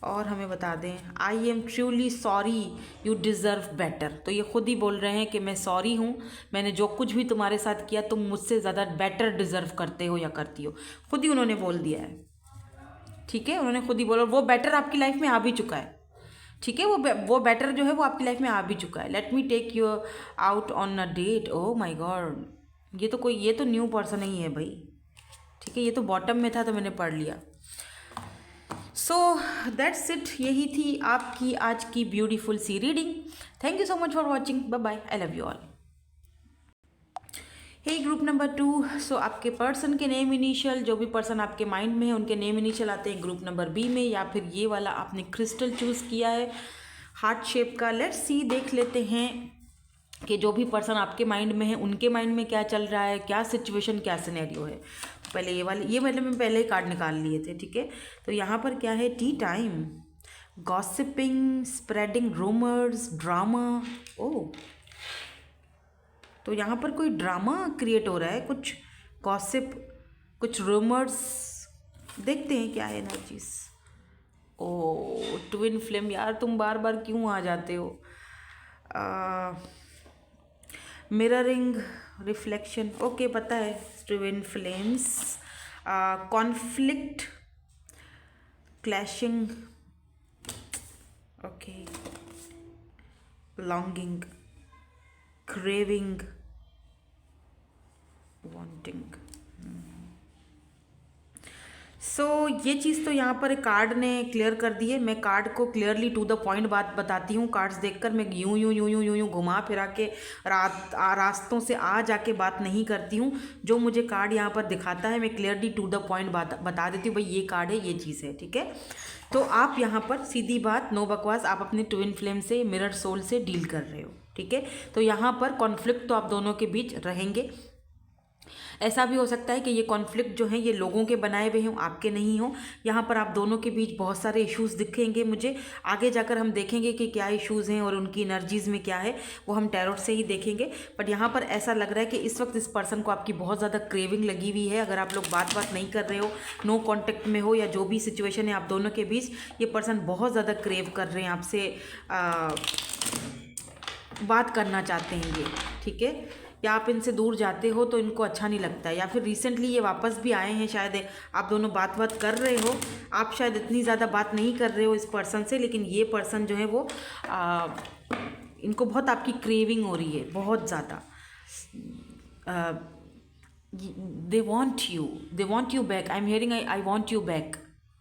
और हमें बता दें, आई am truly sorry you deserve better, तो ये खुद ही बोल रहे हैं कि मैं सॉरी हूँ, मैंने जो कुछ भी तुम्हारे साथ किया तुम मुझसे ज़्यादा बेटर डिज़र्व करते हो या करती हो, खुद ही उन्होंने बोल दिया है। ठीक है, उन्होंने खुद ही बोला, वो बेटर आपकी लाइफ में आ भी चुका है। ठीक है, वो बेटर जो है वो आपकी लाइफ में आ भी चुका है। Let me take you out on a date. Oh my god, ये तो न्यू पर्सन ही है भाई। ठीक है, ये तो बॉटम में था तो मैंने पढ़ लिया। सो दैट्स इट, यही थी आपकी आज की ब्यूटीफुल सी reading. Thank you so much for watching, bye bye, I love you all. Hey group number 2, so आपके पर्सन के नेम इनिशियल, जो भी पर्सन आपके माइंड में है उनके नेम इनिशियल आते हैं ग्रुप नंबर बी में, या फिर ये वाला आपने क्रिस्टल चूज़ किया है हार्ट शेप का। लेट्स सी, देख लेते हैं कि जो भी पर्सन आपके माइंड में है उनके माइंड में क्या चल रहा है, क्या सिचुएशन, क्या सिनेरियो है। पहले ये मतलब मैं पहले ही कार्ड निकाल लिए थे। ठीक है, तो यहाँ पर क्या है, tea time, gossiping, spreading rumours, drama. Oh, तो यहाँ पर कोई ड्रामा क्रिएट हो रहा है, कुछ गॉसिप, कुछ रूमर्स, देखते हैं क्या है एनर्जीज। ओ ट्विन फ्लेम, यार तुम बार बार क्यों आ जाते हो। मिररिंग, रिफ्लेक्शन, ओके पता है, twin flames, conflict, clashing, okay, longing, craving, wanting. So ये चीज़ तो यहाँ पर कार्ड ने क्लियर कर दी है। मैं कार्ड को क्लियरली टू द पॉइंट बात बताती हूँ। कार्ड्स देखकर मैं यूं घुमा फिरा के रास्तों से आ जाके बात नहीं करती हूँ। जो मुझे कार्ड यहाँ पर दिखाता है मैं क्लियरली टू द पॉइंट बता देती हूँ, भाई ये कार्ड है, ये चीज़ है। ठीक है, तो आप यहाँ पर सीधी बात, नो बकवास, आप अपने ट्विन फ्लेम से, मिरर सोल से डील कर रहे हो। ठीक है, तो यहाँ पर कॉन्फ्लिक्ट तो आप दोनों के बीच रहेंगे। ऐसा भी हो सकता है कि ये कॉन्फ्लिक्ट जो है ये लोगों के बनाए हुए हों, आपके नहीं हो। यहाँ पर आप दोनों के बीच बहुत सारे इश्यूज़ दिखेंगे मुझे। आगे जाकर हम देखेंगे कि क्या इश्यूज़ हैं और उनकी एनर्जीज़ में क्या है, वो हम टैरोट से ही देखेंगे। बट यहाँ पर ऐसा लग रहा है कि इस वक्त इस पर्सन को आपकी बहुत ज़्यादा क्रेविंग लगी हुई है। अगर आप लोग बात नहीं कर रहे हो, नो कॉन्टेक्ट में हो, या जो भी सिचुएशन है आप दोनों के बीच, ये पर्सन बहुत ज़्यादा क्रेव कर रहे हैं आपसे, बात करना चाहते हैं ये। ठीक है, या आप इनसे दूर जाते हो तो इनको अच्छा नहीं लगता है, या फिर रिसेंटली ये वापस भी आए हैं, शायद आप दोनों बात कर रहे हो। आप शायद इतनी ज़्यादा बात नहीं कर रहे हो इस पर्सन से, लेकिन ये पर्सन जो है वो इनको बहुत आपकी क्रेविंग हो रही है, बहुत ज़्यादा। They want you back, I am hearing, I want you back,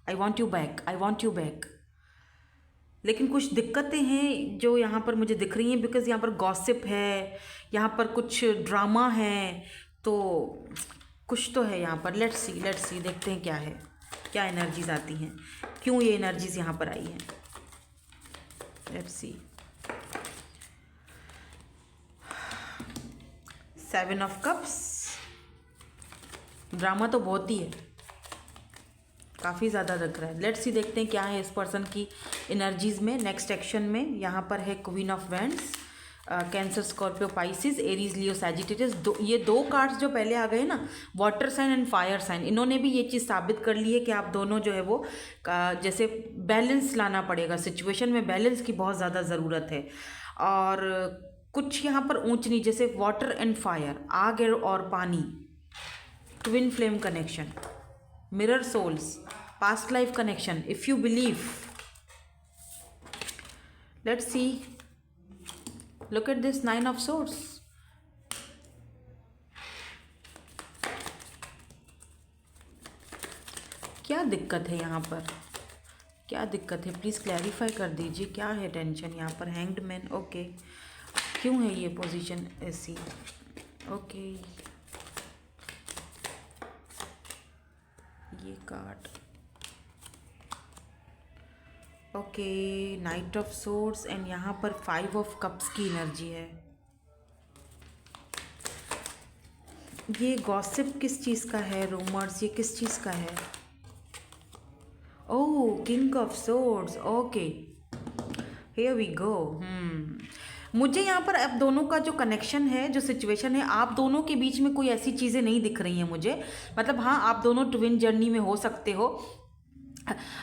I want you back, I want you back. लेकिन कुछ दिक्कतें हैं जो यहाँ पर मुझे दिख रही हैं, बिकॉज यहाँ पर गॉसिप है, यहाँ पर कुछ ड्रामा है, तो कुछ तो है यहाँ पर। लेट्स सी देखते हैं क्या है, क्या एनर्जीज आती हैं, क्यों ये एनर्जीज यहाँ पर आई हैं। Let's see, 7 of cups, drama तो बहुत ही है, काफ़ी ज़्यादा दिख रहा है। लेट्स सी देखते हैं क्या है इस पर्सन की एनर्जीज़ में, नेक्स्ट एक्शन में। यहाँ पर है queen of wands, Cancer, Scorpio, Pisces, Aries, Leo, Sagittarius. ये दो कार्ड्स जो पहले आ गए ना, water sign and fire sign, इन्होंने भी ये चीज़ साबित कर ली है कि आप दोनों जो है वो जैसे बैलेंस लाना पड़ेगा, सिचुएशन में बैलेंस की बहुत ज़्यादा ज़रूरत है। और कुछ यहाँ पर ऊंच नीच, जैसे वाटर एंड फायर, आग और पानी, twin flame connection, mirror souls, past life connection, if you believe. Let's see, look at this 9 of swords। क्या दिक्कत है यहाँ पर, क्या दिक्कत है, प्लीज़ क्लैरिफाई कर दीजिए, क्या है टेंशन यहाँ पर। हैंग्ड मैन, ओके, क्यों है ये पोजीशन ऐसी, ओके। ये card, okay, night of swords and यहाँ पर 5 ऑफ कप्स की एनर्जी है। ये गॉसिप किस चीज़ का है, रूमर्स, ये किस चीज़ का है। Oh, king of swords, okay, here we go. मुझे यहाँ पर अब दोनों का जो कनेक्शन है, जो सिचुएशन है, आप दोनों के बीच में कोई ऐसी चीज़ें नहीं दिख रही हैं मुझे। मतलब हाँ, आप दोनों ट्विन जर्नी में हो सकते हो।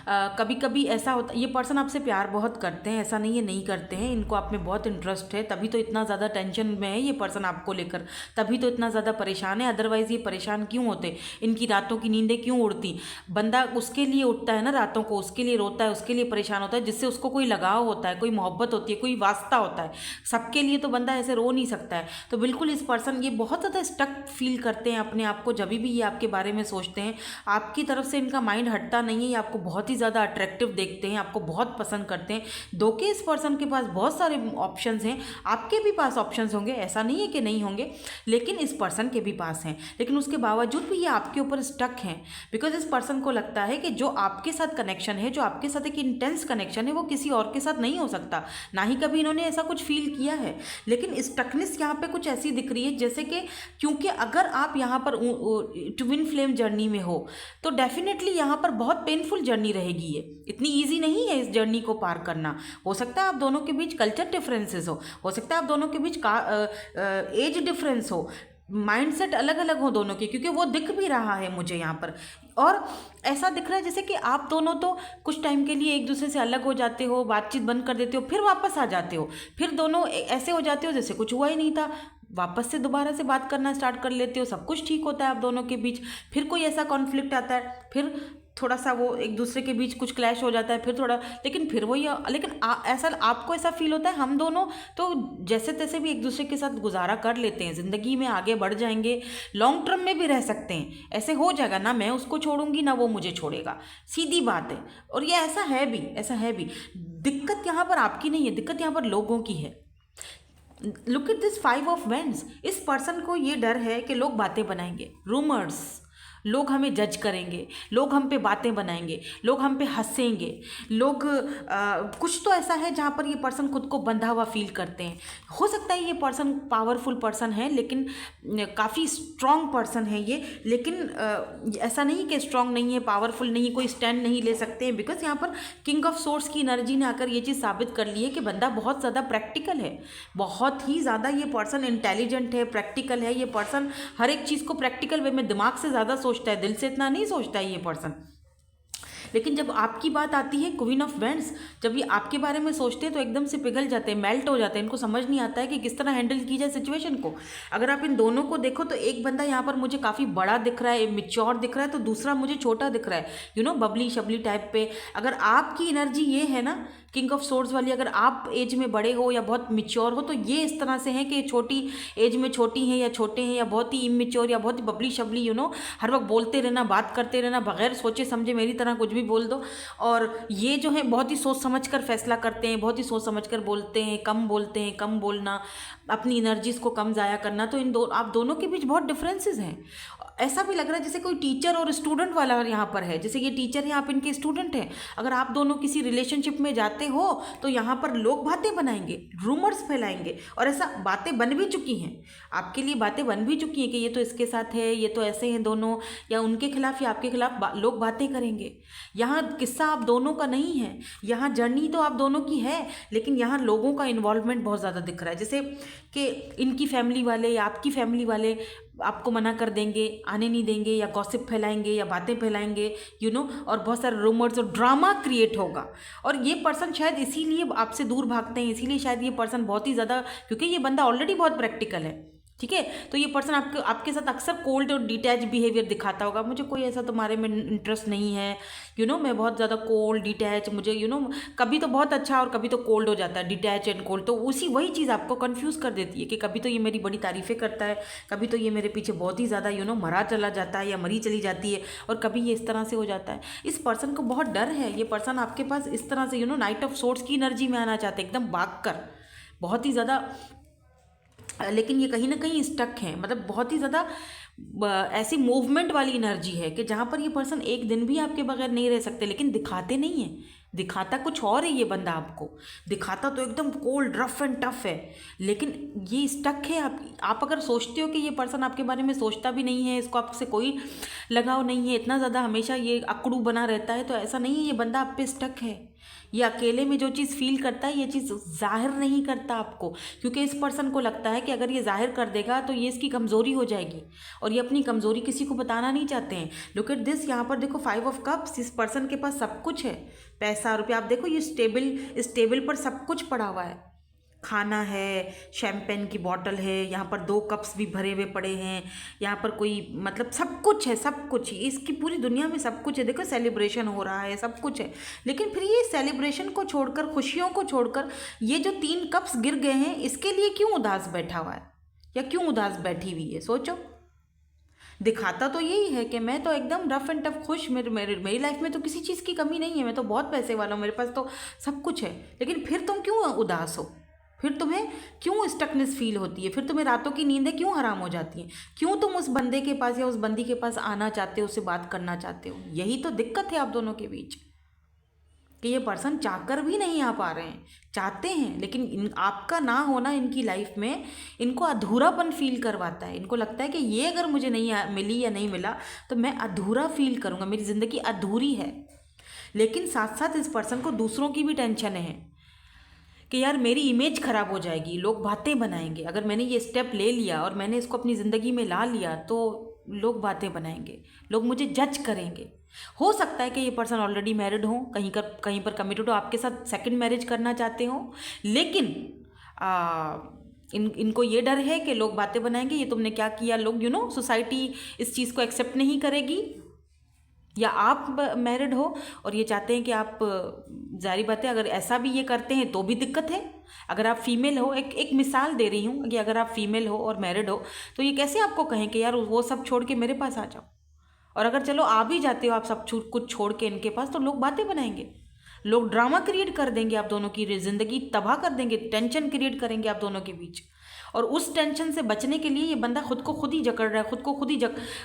कभी कभी ऐसा होता, ये पर्सन आपसे प्यार बहुत करते हैं, ऐसा नहीं है नहीं करते हैं, इनको आप में बहुत इंटरेस्ट है, तभी तो इतना ज़्यादा टेंशन में है ये पर्सन आपको लेकर, तभी तो इतना ज़्यादा परेशान है। अदरवाइज़ ये परेशान क्यों होते, इनकी रातों की नींदें क्यों उड़ती। बंदा उसके लिए उठता है ना रातों को, उसके लिए रोता है, उसके लिए परेशान होता है, जिससे उसको कोई लगाव होता है, कोई मोहब्बत होती है, कोई वास्ता होता है। सबके लिए तो बंदा ऐसे रो नहीं सकता है। तो बिल्कुल इस पर्सन ये बहुत ज़्यादा स्टक फील करते हैं अपने आप को, जब भी ये आपके बारे में सोचते हैं। आपकी तरफ से इनका माइंड हटता नहीं है, ये आपको बहुत ही ज़्यादा अट्रैक्टिव देखते हैं, आपको बहुत पसंद करते हैं। दो के इस पर्सन के पास बहुत सारे ऑप्शंस हैं, आपके भी पास ऑप्शंस होंगे, ऐसा नहीं है कि नहीं होंगे, लेकिन इस पर्सन के भी पास हैं। लेकिन उसके बावजूद भी ये आपके ऊपर स्टक हैं, बिकॉज इस पर्सन को लगता है कि जो आपके साथ कनेक्शन है, जो आपके साथ एक इंटेंस कनेक्शन है, वो किसी और के साथ नहीं हो सकता। ना ही कभी इन्होंने ऐसा कुछ फील किया है। लेकिन स्टकनेस यहाँ पे कुछ ऐसी दिख रही है जैसे कि, क्योंकि अगर आप यहाँ पर ट्विन फ्लेम जर्नी में हो तो डेफिनेटली यहाँ पर बहुत पेनफुल जर्नी रहेगी। ये इतनी इजी नहीं है इस जर्नी को पार करना। हो सकता है आप दोनों के बीच कल्चर डिफरेंसेस हो सकता है आप दोनों के बीच एज डिफरेंस हो, माइंडसेट अलग अलग हो दोनों के, क्योंकि वो दिख भी रहा है मुझे यहाँ पर। और ऐसा दिख रहा है जैसे कि आप दोनों तो कुछ टाइम के लिए एक दूसरे से अलग हो जाते हो, बातचीत बंद कर देते हो, फिर वापस आ जाते हो, फिर दोनों ऐसे हो जाते हो जैसे कुछ हुआ ही नहीं था, वापस से दोबारा से बात करना स्टार्ट कर लेते हो, सब कुछ ठीक होता है आप दोनों के बीच। फिर कोई ऐसा कॉन्फ्लिक्ट आता है, फिर थोड़ा सा वो एक दूसरे के बीच कुछ क्लैश हो जाता है, फिर थोड़ा, लेकिन फिर वही, लेकिन ऐसा आपको ऐसा फील होता है हम दोनों तो जैसे तैसे भी एक दूसरे के साथ गुजारा कर लेते हैं, ज़िंदगी में आगे बढ़ जाएंगे, लॉन्ग टर्म में भी रह सकते हैं, ऐसे हो जाएगा ना, मैं उसको छोड़ूंगी ना वो मुझे छोड़ेगा, सीधी बात है। और ये ऐसा है भी, ऐसा है भी। दिक्कत यहाँ पर आपकी नहीं है, दिक्कत यहाँ पर लोगों की है। Look at this 5 of wands. इस पर्सन को ये डर है कि लोग बातें बनाएंगे, रूमर्स, लोग हमें जज करेंगे, लोग हम पे बातें बनाएंगे, लोग हम पे हंसेंगे, लोग कुछ तो ऐसा है जहाँ पर ये पर्सन खुद को बंधा हुआ फील करते हैं। हो सकता है ये पर्सन पावरफुल पर्सन है, लेकिन काफ़ी स्ट्रॉन्ग पर्सन है ये, लेकिन ऐसा नहीं कि स्ट्रॉन्ग नहीं है, पावरफुल नहीं है, कोई स्टैंड नहीं ले सकते हैं। बिकॉज यहाँ पर किंग ऑफ सोर्ड्स की एनर्जी ने आकर ये चीज़ साबित कर ली है कि बंदा बहुत ज़्यादा प्रैक्टिकल है, बहुत ही ज़्यादा ये पर्सन इंटेलिजेंट है, प्रैक्टिकल है। ये पर्सन हर एक चीज़ को प्रैक्टिकल वे में दिमाग से ज़्यादा सोचता है, दिल से इतना नहीं सोचता है ये पर्सन। लेकिन जब आपकी बात आती है क्वीन ऑफ वैंड्स, जब ये आपके बारे में सोचते हैं तो एकदम से पिघल जाते हैं, मेल्ट हो जाते हैं, इनको समझ नहीं आता है कि किस तरह हैंडल की जाए सिचुएशन को। अगर आप इन दोनों को देखो तो एक बंदा यहाँ पर मुझे काफ़ी बड़ा दिख रहा है, मिच्योर दिख रहा है, तो दूसरा मुझे छोटा दिख रहा है, बबली शबली टाइप पे। अगर आपकी एनर्जी ये है ना किंग ऑफ सोर्ड्स वाली, अगर आप एज में बड़े हो या बहुत मिच्योर हो, तो ये इस तरह से है कि छोटी एज में छोटी हैं या छोटे हैं, या बहुत ही इमेच्योर या बहुत ही बबली शबली, हर वक्त बोलते रहना, बात करते रहना, बगैर सोचे समझे मेरी तरह कुछ भी बोल दो। और ये जो है बहुत ही सोच समझ कर फैसला करते हैं, बहुत ही सोच समझ कर बोलते हैं, कम बोलते हैं, कम बोलना, अपनी एनर्जीज को कम ज़ाया करना। तो आप दोनों के बीच बहुत डिफरेंसेस हैं। ऐसा भी लग रहा है जैसे कोई टीचर और स्टूडेंट वाला यहाँ पर है, जैसे ये टीचर हैं, आप इनके स्टूडेंट हैं। अगर आप दोनों किसी रिलेशनशिप में जाते हो तो यहाँ पर लोग बातें बनाएंगे, रूमर्स फैलाएंगे, और ऐसा बातें बन भी चुकी हैं, आपके लिए बातें बन भी चुकी हैं कि ये तो इसके साथ है, ये तो ऐसे हैं दोनों, या उनके खिलाफ या आपके खिलाफ लोग बातें करेंगे। यहाँ किस्सा आप दोनों का नहीं है, यहाँ जर्नी तो आप दोनों की है, लेकिन यहाँ लोगों का इन्वॉल्वमेंट बहुत ज़्यादा दिख रहा है, जैसे कि इनकी फैमिली वाले या आपकी फैमिली वाले आपको मना कर देंगे, आने नहीं देंगे, या गॉसिप फैलाएंगे या बातें फैलाएंगे, और बहुत सारे रूमर्स और ड्रामा क्रिएट होगा। और ये पर्सन शायद इसीलिए आपसे दूर भागते हैं, इसीलिए शायद ये पर्सन बहुत ही ज़्यादा, क्योंकि ये बंदा ऑलरेडी बहुत प्रैक्टिकल है, ठीक है, तो ये पर्सन आपके साथ अक्सर कोल्ड और डिटैच बिहेवियर दिखाता होगा। मुझे कोई ऐसा तुम्हारे में इंटरेस्ट नहीं है, मैं बहुत ज़्यादा कोल्ड डिटैच, मुझे कभी तो बहुत अच्छा और कभी तो कोल्ड हो जाता है, डिटैच एंड कोल्ड। तो वही चीज़ आपको कंफ्यूज कर देती है कि कभी तो ये मेरी बड़ी तारीफ़ें करता है, कभी तो ये मेरे पीछे बहुत ही ज़्यादा मरा चला जाता है या मरी चली जाती है, और कभी ये इस तरह से हो जाता है। इस पर्सन को बहुत डर है, ये पर्सन आपके पास इस तरह से नाइट ऑफ सोर्ड्स की एनर्जी में आना चाहते हैं, एकदम भाग कर, बहुत ही ज़्यादा, लेकिन ये कहीं ना कहीं स्टक है, मतलब बहुत ही ज़्यादा ऐसी मूवमेंट वाली एनर्जी है कि जहाँ पर ये पर्सन एक दिन भी आपके बगैर नहीं रह सकते, लेकिन दिखाते नहीं है, दिखाता कुछ और है ये बंदा आपको, दिखाता तो एकदम कोल्ड रफ एंड टफ है, लेकिन ये स्टक है। आप अगर सोचते हो कि ये पर्सन आपके बारे में सोचता भी नहीं है, इसको आपसे कोई लगाव नहीं है, इतना ज़्यादा हमेशा ये अकड़ू बना रहता है, तो ऐसा नहीं है, ये बंदा आप पे स्टक है। ये अकेले में जो चीज़ फील करता है, ये चीज़ जाहिर नहीं करता आपको, क्योंकि इस पर्सन को लगता है कि अगर ये जाहिर कर देगा तो ये इसकी कमज़ोरी हो जाएगी, और ये अपनी कमज़ोरी किसी को बताना नहीं चाहते हैं। लुक एट दिस, यहाँ पर देखो 5 ऑफ कप्स, इस पर्सन के पास सब कुछ है, पैसा रुपया, आप देखो ये इस टेबल पर सब कुछ पड़ा हुआ है, खाना है, शैम्पेन की बॉटल है, यहाँ पर 2 कप्स भी भरे हुए पड़े हैं, यहाँ पर कोई मतलब सब कुछ है, सब कुछ, इसकी पूरी दुनिया में सब कुछ है। देखो सेलिब्रेशन हो रहा है, सब कुछ है, लेकिन फिर ये सेलिब्रेशन को छोड़कर, खुशियों को छोड़कर, ये जो 3 कप्स गिर गए हैं, इसके लिए क्यों उदास बैठा हुआ है, या क्यों उदास बैठी हुई है, सोचो। दिखाता तो यही है कि मैं तो एकदम रफ एंड टफ खुश, मेरी लाइफ में तो किसी चीज़ की कमी नहीं है, मैं तो बहुत पैसे वाला हूँ, मेरे पास तो सब कुछ है, लेकिन फिर तुम क्यों उदास हो, फिर तुम्हें क्यों स्टकनेस फील होती है, फिर तुम्हें रातों की नींदें क्यों हराम हो जाती हैं, क्यों तुम उस बंदे के पास या उस बंदी के पास आना चाहते हो, उससे बात करना चाहते हो। यही तो दिक्कत है आप दोनों के बीच, कि ये पर्सन चाहकर भी नहीं आ पा रहे हैं, चाहते हैं, लेकिन आपका ना होना इनकी लाइफ में इनको अधूरापन फील करवाता है। इनको लगता है कि ये अगर मुझे नहीं मिली या नहीं मिला तो मैं अधूरा फील करूँगा, मेरी ज़िंदगी अधूरी है। लेकिन साथ साथ इस पर्सन को दूसरों की भी टेंशन है कि यार मेरी इमेज ख़राब हो जाएगी, लोग बातें बनाएंगे, अगर मैंने ये स्टेप ले लिया और मैंने इसको अपनी ज़िंदगी में ला लिया तो लोग बातें बनाएंगे, लोग मुझे जज करेंगे। हो सकता है कि ये पर्सन ऑलरेडी मैरिड हो, कहीं पर कमिटेड हो, आपके साथ सेकंड मैरिज करना चाहते हो, लेकिन इनको ये डर है कि लोग बातें बनाएंगे, ये तुमने क्या किया, लोग सोसाइटी इस चीज़ को एक्सेप्ट नहीं करेगी। या आप मैरिड हो और ये चाहते हैं कि आप, जारी बात है, अगर ऐसा भी ये करते हैं तो भी दिक्कत है। अगर आप फीमेल हो, एक मिसाल दे रही हूँ कि अगर आप फीमेल हो और मैरिड हो तो ये कैसे आपको कहें कि यार वो सब छोड़ के मेरे पास आ जाओ, और अगर चलो आ भी जाते हो आप सब कुछ छोड़ के इनके पास, तो लोग बातें बनाएंगे, लोग ड्रामा क्रिएट कर देंगे, आप दोनों की ज़िंदगी तबाह कर देंगे, टेंशन क्रिएट करेंगे आप दोनों के बीच। और उस टेंशन से बचने के लिए ये बंदा खुद को खुद ही जकड़ रहा है, खुद को खुद ही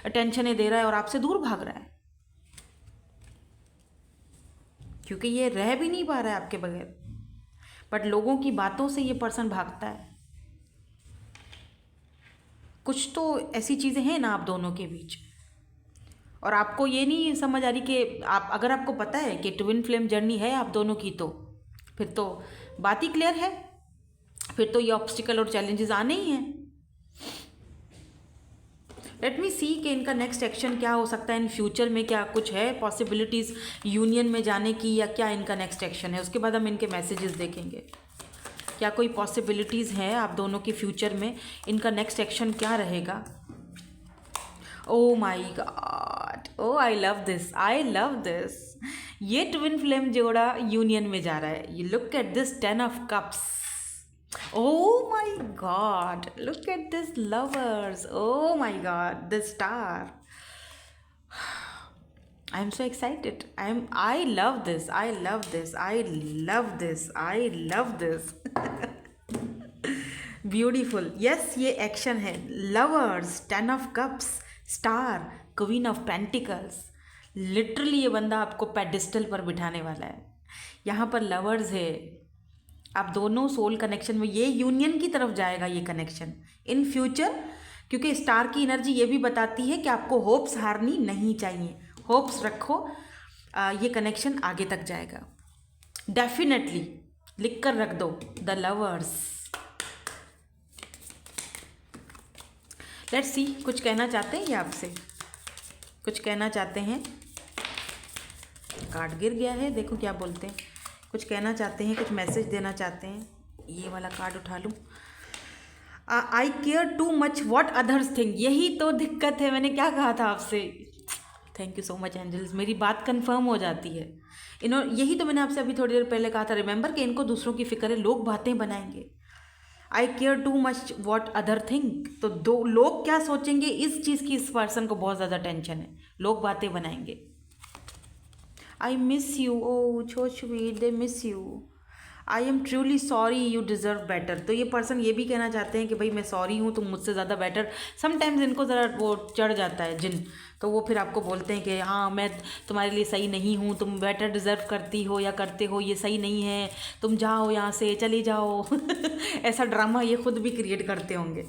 टेंशनें दे रहा है और आपसे दूर भाग रहा है, क्योंकि ये रह भी नहीं पा रहा है आपके बगैर। बट लोगों की बातों से ये पर्सन भागता है। कुछ तो ऐसी चीज़ें हैं ना आप दोनों के बीच, और आपको ये नहीं समझ आ रही कि आप, अगर आपको पता है कि ट्विन फ्लेम जर्नी है आप दोनों की, तो फिर तो बात ही क्लियर है, फिर तो ये ऑब्स्टिकल और चैलेंजेस आने ही हैं। लेट मी सी कि इनका नेक्स्ट एक्शन क्या हो सकता है इन फ्यूचर में, क्या कुछ है पॉसिबिलिटीज़ यूनियन में जाने की, या क्या इनका नेक्स्ट एक्शन है। उसके बाद हम इनके मैसेजेस देखेंगे, क्या कोई पॉसिबिलिटीज़ हैं आप दोनों के फ्यूचर में, इनका नेक्स्ट एक्शन क्या रहेगा। Oh my god, oh I love this, I love this. ये ट्विन फ्लेम जोड़ा यूनियन में जा रहा है। You look at this 10 of cups, oh my god, look at this lovers, oh my god, the star. I'm so excited, I love this, I love this, I love this, I love this. Beautiful, yes ये action है। Lovers, 10 of cups, star, queen of pentacles, literally ये बंदा आपको pedestal पर बिठाने वाला है। यहाँ पर लवर्स है, आप दोनों सोल कनेक्शन में, ये यूनियन की तरफ जाएगा ये कनेक्शन इन फ्यूचर, क्योंकि स्टार की एनर्जी ये भी बताती है कि आपको होप्स हारनी नहीं चाहिए, होप्स रखो, ये कनेक्शन आगे तक जाएगा डेफिनेटली। लिख कर रख दो, द लवर्स। लेट्स सी, कुछ कहना चाहते हैं ये आपसे, कुछ कहना चाहते हैं। कार्ड गिर गया है, देखो क्या बोलते हैं, कुछ कहना चाहते हैं, कुछ मैसेज देना चाहते हैं। ये वाला कार्ड उठा लूँ। I care too much what others think, यही तो दिक्कत है, मैंने क्या कहा था आपसे। Thank you so much angels, मेरी बात कंफर्म हो जाती है। यही तो मैंने आपसे अभी थोड़ी देर पहले कहा था, रिमेंबर कि इनको दूसरों की फिक्र है, लोग बातें बनाएंगे। I care too much what other think, तो दो लोग क्या सोचेंगे इस चीज़ की इस पर्सन को बहुत ज़्यादा टेंशन है, लोग बातें बनाएंगे। I miss you, oh so sweet, they miss you. I am truly sorry, you deserve better, तो ये पर्सन ये भी कहना चाहते हैं कि भाई मैं सॉरी हूँ, तुम मुझसे ज़्यादा बेटर। समटाइम्स इनको ज़रा वो चढ़ जाता है जिन, तो वो फिर आपको बोलते हैं कि हाँ मैं तुम्हारे लिए सही नहीं हूँ, तुम बेटर डिज़र्व करती हो या करते हो, ये सही नहीं है, तुम जाओ यहाँ से, चले जाओ। ऐसा ड्रामा ये खुद भी क्रिएट करते होंगे,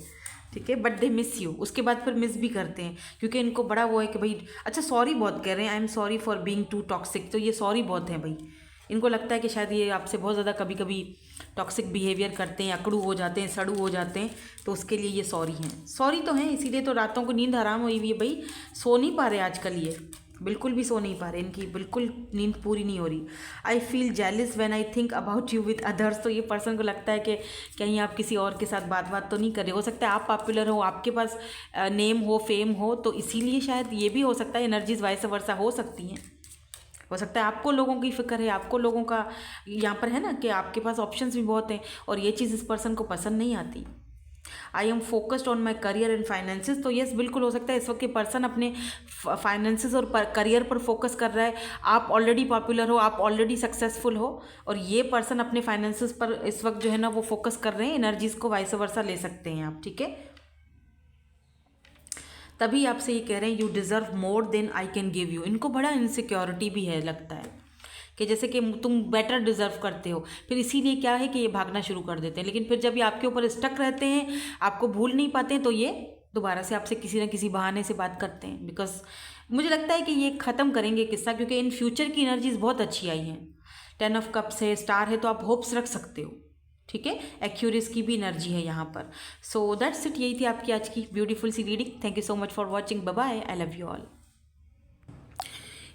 ठीक है। बट दे मिस यू, उसके बाद फिर मिस भी करते हैं, क्योंकि इनको बड़ा वो है कि भाई, अच्छा सॉरी बहुत कह रहे हैं, I am sorry for being too toxic, तो ये सॉरी बहुत है भाई। इनको लगता है कि शायद ये आपसे बहुत ज़्यादा कभी कभी टॉक्सिक बिहेवियर करते हैं, अकड़ू हो जाते हैं, सड़ू हो जाते हैं, तो उसके लिए ये सॉरी हैं। सॉरी तो हैं, इसीलिए तो रातों को नींद हराम हुई हुई है भाई, सो नहीं पा रहे आजकल, ये बिल्कुल भी सो नहीं पा रहे, इनकी बिल्कुल नींद पूरी नहीं हो रही। I feel जेलिस when I think about you with others, तो ये पर्सन को लगता है कि कहीं आप किसी और के साथ बात तो नहीं कर रहे, हो सकता है आप पॉपुलर हो, आपके पास नेम हो, फेम हो, तो इसीलिए शायद ये भी हो सकता है, एनर्जीज वाइस वर्सा हो सकती हैं। हो सकता है आपको लोगों की फिक्र है, आपको लोगों का यहाँ पर है ना कि आपके पास ऑप्शंस भी बहुत हैं, और ये चीज़ इस पर्सन को पसंद नहीं आती। I am focused on my career and finances, तो यस बिल्कुल हो सकता है इस वक्त ये पर्सन अपने फाइनेंसिस और करियर पर फोकस कर रहा है। आप ऑलरेडी पॉपुलर हो, आप ऑलरेडी सक्सेसफुल हो, और ये पर्सन अपने फाइनेंसिस पर इस वक्त जो है ना वो फोकस कर रहे हैं। एनर्जीज को वाइस वर्सा ले सकते हैं आप, ठीक है। तभी आपसे ये कह रहे हैं you deserve more than I can give you. इनको बड़ा इनसिक्योरिटी भी है, लगता है कि जैसे कि तुम बेटर डिज़र्व करते हो, फिर इसीलिए क्या है कि ये भागना शुरू कर देते हैं। लेकिन फिर जब ये आपके ऊपर स्टक रहते हैं, आपको भूल नहीं पाते हैं, तो ये दोबारा से आपसे किसी न किसी बहाने से बात करते हैं। बिकॉज मुझे लगता है कि ये ख़त्म करेंगे किस्सा, क्योंकि इन फ्यूचर की एनर्जीज बहुत अच्छी आई हैं। 10 ऑफ कप्स है, स्टार है, तो आप होप्स रख सकते हो, ठीक है। एक्यूरेस की भी एनर्जी है यहाँ पर। सो दैट्स इट, यही थी आपकी आज की ब्यूटीफुल सी reading. Thank you so much for watching, bye bye, I love you all.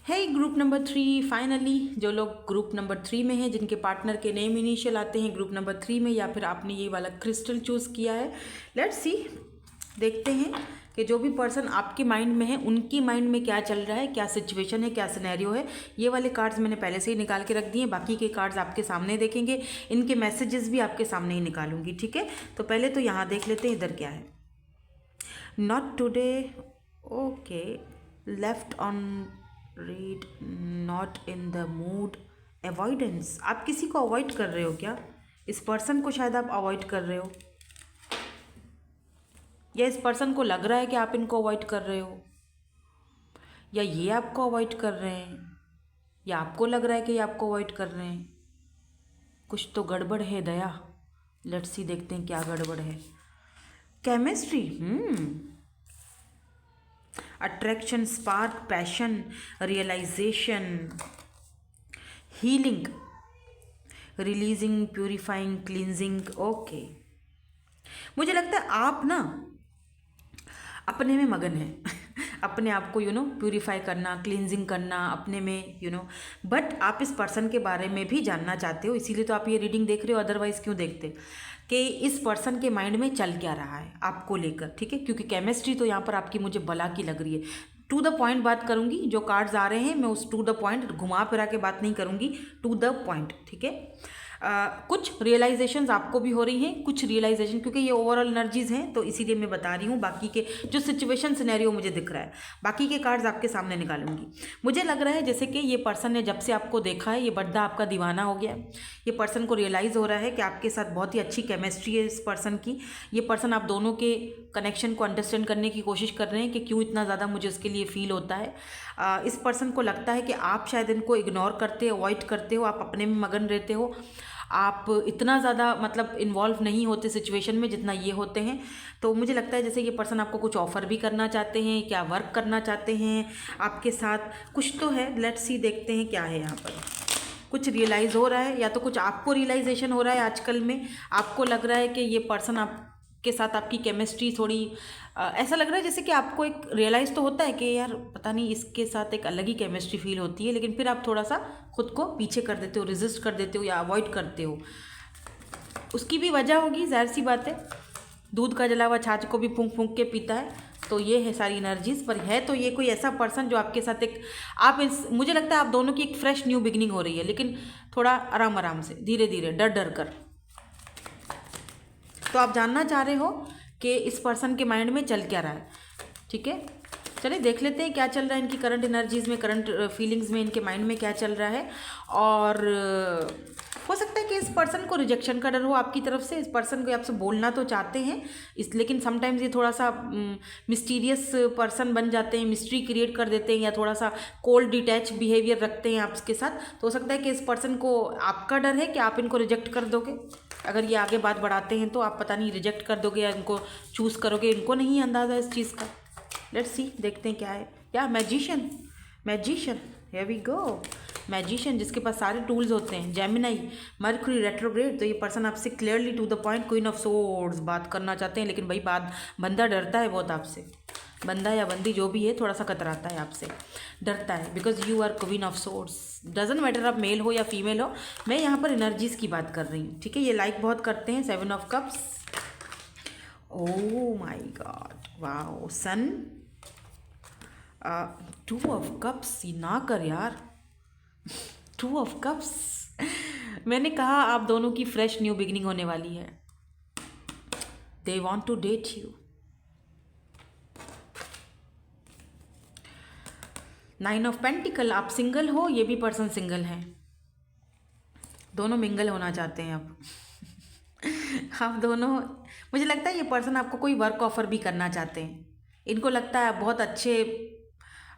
है ग्रुप नंबर 3, फाइनली जो लोग ग्रुप नंबर 3 में हैं, जिनके पार्टनर के नेम इनिशियल आते हैं ग्रुप नंबर 3 में, या फिर आपने ये वाला क्रिस्टल चूज़ किया है, लेट्स सी, देखते हैं कि जो भी पर्सन आपके माइंड में है उनकी माइंड में क्या चल रहा है, क्या सिचुएशन है, क्या सिनेरियो है। ये वाले कार्ड्स मैंने पहले से ही निकाल के रख दिए हैं, बाकी के कार्ड्स आपके सामने देखेंगे, इनके मैसेजेस भी आपके सामने ही निकालूंगी, ठीक है। तो पहले तो यहाँ देख लेते हैं इधर क्या है। Not today, okay, left on read, not in the mood, avoidance, आप किसी को अवॉइड कर रहे हो क्या? इस पर्सन को शायद आप अवॉइड कर रहे हो, या इस पर्सन को लग रहा है कि आप इनको अवॉइड कर रहे हो, या ये आपको अवॉइड कर रहे हैं, या आपको लग रहा है कि ये आपको अवॉइड कर रहे हैं। कुछ तो गड़बड़ है दया, लेट्स सी, देखते हैं क्या गड़बड़ है। Chemistry, attraction, spark, passion, realisation, healing, releasing, purifying, cleansing. Okay, मुझे लगता है आप ना अपने में मगन है, अपने आप को प्यूरिफाई करना, क्लींजिंग करना अपने में, बट आप इस पर्सन के बारे में भी जानना चाहते हो, इसीलिए तो आप ये रीडिंग देख रहे हो, अदरवाइज क्यों देखते, कि इस पर्सन के माइंड में चल क्या रहा है आपको लेकर, ठीक है। क्योंकि केमिस्ट्री तो यहाँ पर आपकी मुझे बला की लग रही है। टू द पॉइंट बात करूँगी, जो कार्ड्स आ रहे हैं मैं उस टू द पॉइंट, घुमा फिरा के बात नहीं करूँगी, टू द पॉइंट, ठीक है। कुछ रियलाइजेशंस आपको भी हो रही हैं, कुछ रियलाइजेशन, क्योंकि ये ओवरऑल एनर्जीज हैं तो इसीलिए मैं बता रही हूँ। बाकी के जो सिचुएशन सिनेरियो मुझे दिख रहा है, बाकी के कार्ड्स आपके सामने निकालूंगी। मुझे लग रहा है जैसे कि ये पर्सन ने जब से आपको देखा है, ये बड्डा आपका दीवाना हो गया है। ये पर्सन को रियलाइज़ हो रहा है कि आपके साथ बहुत ही अच्छी केमिस्ट्री है इस पर्सन की। ये पर्सन आप दोनों के कनेक्शन को अंडरस्टैंड करने की कोशिश कर रहे हैं कि क्यों इतना ज़्यादा मुझे उसके लिए फील होता है। इस पर्सन को लगता है कि आप शायद इनको इग्नोर करते हो, अवॉइड करते हो, आप अपने में मगन रहते हो, आप इतना ज़्यादा मतलब इन्वॉल्व नहीं होते सिचुएशन में जितना ये होते हैं। तो मुझे लगता है जैसे ये पर्सन आपको कुछ ऑफ़र भी करना चाहते हैं, क्या वर्क करना चाहते हैं आपके साथ, कुछ तो है। लेट्स सी, देखते हैं क्या है यहाँ पर। कुछ रियलाइज़ हो रहा है, या तो कुछ आपको रियलाइजेशन हो रहा है आजकल में। आपको लग रहा है कि ये पर्सन आपके साथ आपकी केमिस्ट्री थोड़ी ऐसा लग रहा है जैसे कि आपको एक रियलाइज़ तो होता है कि यार पता नहीं इसके साथ एक अलग ही केमिस्ट्री फील होती है, लेकिन फिर आप थोड़ा सा खुद को पीछे कर देते हो, रेजिस्ट कर देते हो या अवॉइड करते हो। उसकी भी वजह होगी, जाहिर सी बात है, दूध का जला हुआ छाछ को भी फूंक फूंक के पीता है। तो ये है सारी एनर्जीज। पर है तो ये कोई ऐसा पर्सन जो आपके साथ एक मुझे लगता है आप दोनों की एक फ्रेश न्यू बिगनिंग हो रही है, लेकिन थोड़ा आराम आराम से, धीरे धीरे, डर डर कर। तो आप जानना चाह रहे हो कि इस पर्सन के माइंड में चल क्या रहा है। ठीक है, चलिए देख लेते हैं क्या चल रहा है इनकी करंट एनर्जीज़ में, करंट फीलिंग्स में, इनके माइंड में क्या चल रहा है। और हो सकता है कि इस पर्सन को रिजेक्शन का डर हो आपकी तरफ से। इस पर्सन को आपसे बोलना तो चाहते हैं लेकिन समटाइम्स ये थोड़ा सा मिस्टीरियस पर्सन बन जाते हैं, मिस्ट्री क्रिएट कर देते हैं, या थोड़ा सा कोल्ड डिटैच बिहेवियर रखते हैं आपके साथ। तो हो सकता है कि इस पर्सन को आपका डर है कि आप इनको रिजेक्ट कर दोगे। अगर ये आगे बात बढ़ाते हैं तो आप पता नहीं रिजेक्ट कर दोगे या इनको चूज़ करोगे, इनको नहीं अंदाज़ा इस चीज़ का। लेट्स सी, देखते हैं क्या है। या magician, magician, here we go. Magician जिसके पास सारे टूल्स होते हैं, जेमिनाई, मरकरी रेट्रोग्रेड। तो ये पर्सन आपसे clearly to the point queen of swords बात करना चाहते हैं, लेकिन भाई बंदा डरता है बहुत आपसे। बंदा या बंदी जो भी है थोड़ा सा कतराता है आपसे, डरता है, because you are queen of swords. Doesn't matter आप मेल हो या फीमेल हो, मैं यहाँ पर एनर्जीज की बात कर रही हूँ। ठीक है, ये लाइक बहुत करते हैं। 7 of cups, oh my god, wow, sun, 2 of cups, ना कर यार, 2 ऑफ कप्स। मैंने कहा आप दोनों की फ्रेश न्यू बिगिनिंग होने वाली है। They want to date you. 9 of pentacles, आप सिंगल हो, ये भी पर्सन सिंगल है, दोनों मिंगल होना चाहते हैं अब। आप दोनों, मुझे लगता है ये पर्सन आपको कोई वर्क ऑफर भी करना चाहते हैं। इनको लगता है आप बहुत अच्छे,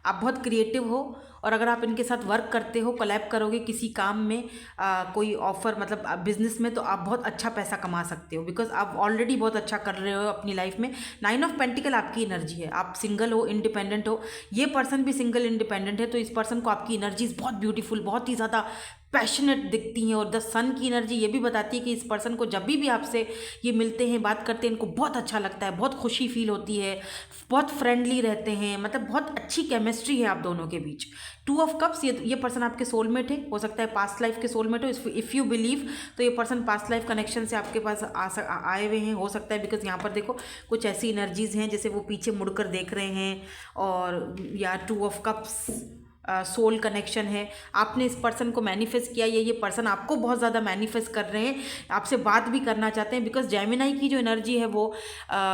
आप बहुत क्रिएटिव हो, और अगर आप इनके साथ वर्क करते हो, कोलैब करोगे किसी काम में, कोई ऑफर मतलब बिजनेस में, तो आप बहुत अच्छा पैसा कमा सकते हो, बिकॉज आप ऑलरेडी बहुत अच्छा कर रहे हो अपनी लाइफ में। 9 ऑफ पेंटिकल आपकी एनर्जी है, आप सिंगल हो, इंडिपेंडेंट हो, ये पर्सन भी सिंगल इंडिपेंडेंट है। तो इस पर्सन को आपकी एनर्जीज बहुत ब्यूटीफुल, बहुत ही ज़्यादा पैशनेट दिखती हैं। और द सन की एनर्जी ये भी बताती है कि इस पर्सन को जब भी आपसे ये मिलते हैं, बात करते हैं, इनको बहुत अच्छा लगता है, बहुत खुशी फील होती है, बहुत फ्रेंडली रहते हैं, मतलब बहुत अच्छी केमिस्ट्री है आप दोनों के बीच। 2 ऑफ कप्स, ये पर्सन आपके सोलमेट है, हो सकता है पास्ट लाइफ के सोलमेट हो। इफ़ यू बिलीव तो ये पर्सन पास्ट लाइफ कनेक्शन से आपके पास आए हुए हैं, हो सकता है, बिकॉज यहाँ पर देखो कुछ ऐसी एनर्जीज हैं जैसे वो पीछे मुड़कर देख रहे हैं, और या 2 ऑफ कप्स सोल कनेक्शन है। आपने इस पर्सन को मैनिफेस्ट किया, ये पर्सन आपको बहुत ज़्यादा मैनिफेस्ट कर रहे हैं, आपसे बात भी करना चाहते हैं, बिकॉज जेमिनाई की जो एनर्जी है वो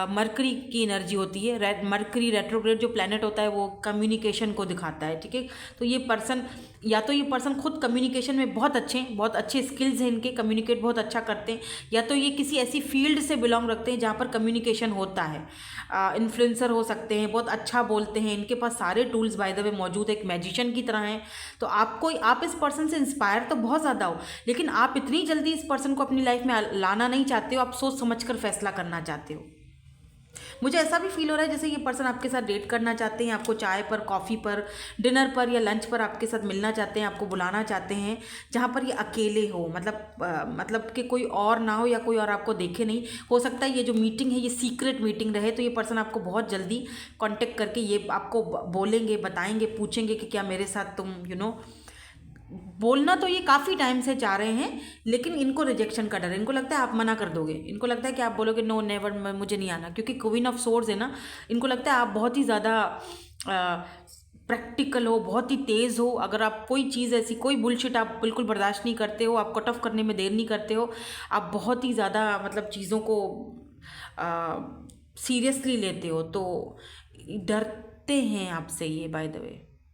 मरकरी की एनर्जी होती है। मरकरी रेट्रोग्रेड जो प्लैनेट होता है वो कम्युनिकेशन को दिखाता है। ठीक है, तो ये पर्सन, या तो ये पर्सन खुद कम्युनिकेशन में बहुत अच्छे हैं, बहुत अच्छे स्किल्स हैं इनके, कम्युनिकेट बहुत अच्छा करते हैं, या तो ये किसी ऐसी फील्ड से बिलोंग रखते हैं जहाँ पर कम्युनिकेशन होता है। इन्फ्लुएंसर हो सकते हैं, बहुत अच्छा बोलते हैं, इनके पास सारे टूल्स बाय द वे मौजूद है, एक मैजिशियन की तरह हैं। तो आप इस पर्सन से इंस्पायर तो बहुत ज़्यादा हो, लेकिन आप इतनी जल्दी इस पर्सन को अपनी लाइफ में लाना नहीं चाहते हो, आप सोच समझ कर फैसला करना चाहते हो। मुझे ऐसा भी फील हो रहा है जैसे ये पर्सन आपके साथ डेट करना चाहते हैं, आपको चाय पर, कॉफ़ी पर, डिनर पर या लंच पर आपके साथ मिलना चाहते हैं, आपको बुलाना चाहते हैं, जहाँ पर ये अकेले हो, मतलब कि कोई और ना हो या कोई और आपको देखे नहीं। हो सकता है ये जो मीटिंग है ये सीक्रेट मीटिंग रहे, तो ये पर्सन आपको बहुत जल्दी कॉन्टेक्ट करके ये आपको बोलेंगे, बताएंगे, पूछेंगे कि क्या मेरे साथ तुम बोलना तो ये काफ़ी टाइम से चाह रहे हैं, लेकिन इनको रिजेक्शन का डर है। इनको लगता है आप मना कर दोगे, इनको लगता है कि आप बोलोगे नो नेवर, मुझे नहीं आना, क्योंकि क्वीन ऑफ सोर्ड्स है ना, इनको लगता है आप बहुत ही ज़्यादा प्रैक्टिकल हो, बहुत ही तेज़ हो। अगर आप कोई चीज़ ऐसी, कोई बुलशिट आप बिल्कुल बर्दाश्त नहीं करते हो, आप कट ऑफ करने में देर नहीं करते हो, आप बहुत ही ज़्यादा मतलब चीज़ों को सीरियसली लेते हो, तो डरते हैं आपसे ये, बाय द वे,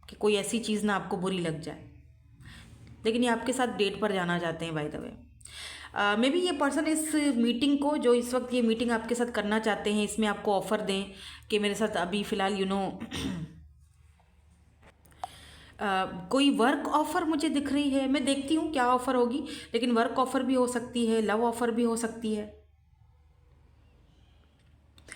कि कोई ऐसी चीज़ ना आपको बुरी लग जाए। लेकिन ये आपके साथ डेट पर जाना चाहते हैं, by the way. May be ये पर्सन इस मीटिंग को, जो इस वक्त ये मीटिंग आपके साथ करना चाहते हैं, इसमें आपको ऑफ़र दें कि मेरे साथ अभी फ़िलहाल कोई वर्क ऑफ़र मुझे दिख रही है। मैं देखती हूँ क्या ऑफ़र होगी, लेकिन वर्क ऑफ़र भी हो सकती है, लव ऑफ़र भी हो सकती है।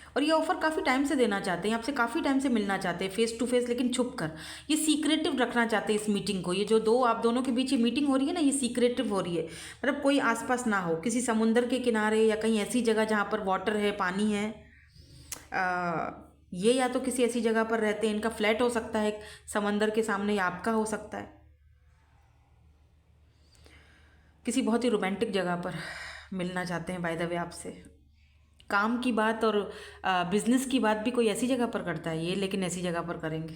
और ये ऑफ़र काफ़ी टाइम से देना चाहते हैं, आपसे काफ़ी टाइम से मिलना चाहते हैं फेस टू फेस, लेकिन छुप कर। ये सीक्रेटिव रखना चाहते हैं इस मीटिंग को। ये जो आप दोनों के बीच ये मीटिंग हो रही है ना, ये सीक्रेटिव हो रही है। मतलब कोई आसपास ना हो, किसी समुंदर के किनारे या कहीं ऐसी जगह जहाँ पर वाटर है, पानी है। ये या तो किसी ऐसी जगह पर रहते हैं, इनका फ्लैट हो सकता है समंदर के सामने, या आपका हो सकता है किसी बहुत ही रोमांटिक जगह पर मिलना चाहते हैं, बाय द वे, आपसे। काम की बात और बिजनेस की बात भी कोई ऐसी जगह पर करता है ये, लेकिन ऐसी जगह पर करेंगे।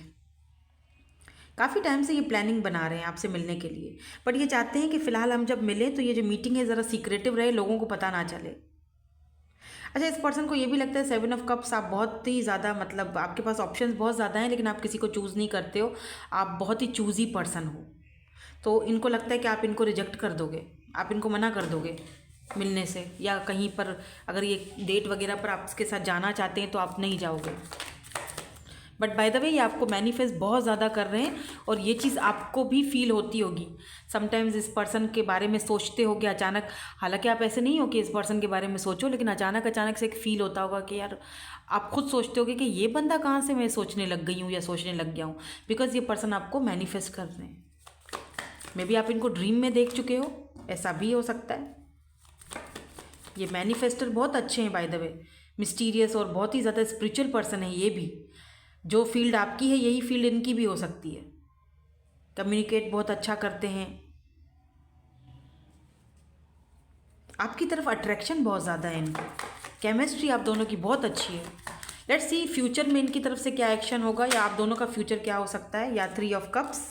काफ़ी टाइम से ये प्लानिंग बना रहे हैं आपसे मिलने के लिए, बट ये चाहते हैं कि फ़िलहाल हम जब मिलें तो ये जो मीटिंग है ज़रा सीक्रेटिव रहे, लोगों को पता ना चले। अच्छा, इस पर्सन को ये भी लगता है 7 ऑफ कप्स, आप बहुत ही ज़्यादा, मतलब आपके पास ऑप्शंस बहुत ज़्यादा हैं, लेकिन आप किसी को चूज़ नहीं करते हो। आप बहुत ही चूज़ी पर्सन हो, तो इनको लगता है कि आप इनको रिजेक्ट कर दोगे, आप इनको मना कर दोगे मिलने से, या कहीं पर अगर ये डेट वगैरह पर आपके साथ जाना चाहते हैं तो आप नहीं जाओगे। बट बाय द वे, ये आपको मैनिफेस्ट बहुत ज़्यादा कर रहे हैं, और ये चीज़ आपको भी फील होती होगी। समटाइम्स इस पर्सन के बारे में सोचते होगे अचानक, हालांकि आप ऐसे नहीं हो कि इस पर्सन के बारे में सोचो, लेकिन अचानक से एक फ़ील होता होगा कि यार, आप खुद सोचते होगे कि ये बंदा कहाँ से मैं सोचने लग गई हूँ या सोचने लग गया हूँ, बिकॉज ये पर्सन आपको मैनिफेस्ट कर रहे हैं। मे बी आप इनको ड्रीम में देख चुके हो, ऐसा भी हो सकता है। ये मैनिफेस्टर बहुत अच्छे हैं, बाय द वे, मिस्टीरियस और बहुत ही ज़्यादा स्पिरिचुअल पर्सन है ये भी। जो फील्ड आपकी है, यही फील्ड इनकी भी हो सकती है। कम्युनिकेट बहुत अच्छा करते हैं, आपकी तरफ अट्रैक्शन बहुत ज़्यादा है इनको, केमिस्ट्री आप दोनों की बहुत अच्छी है। लेट्स सी फ्यूचर में इनकी तरफ से क्या एक्शन होगा, या आप दोनों का फ्यूचर क्या हो सकता है, या 3 ऑफ कप्स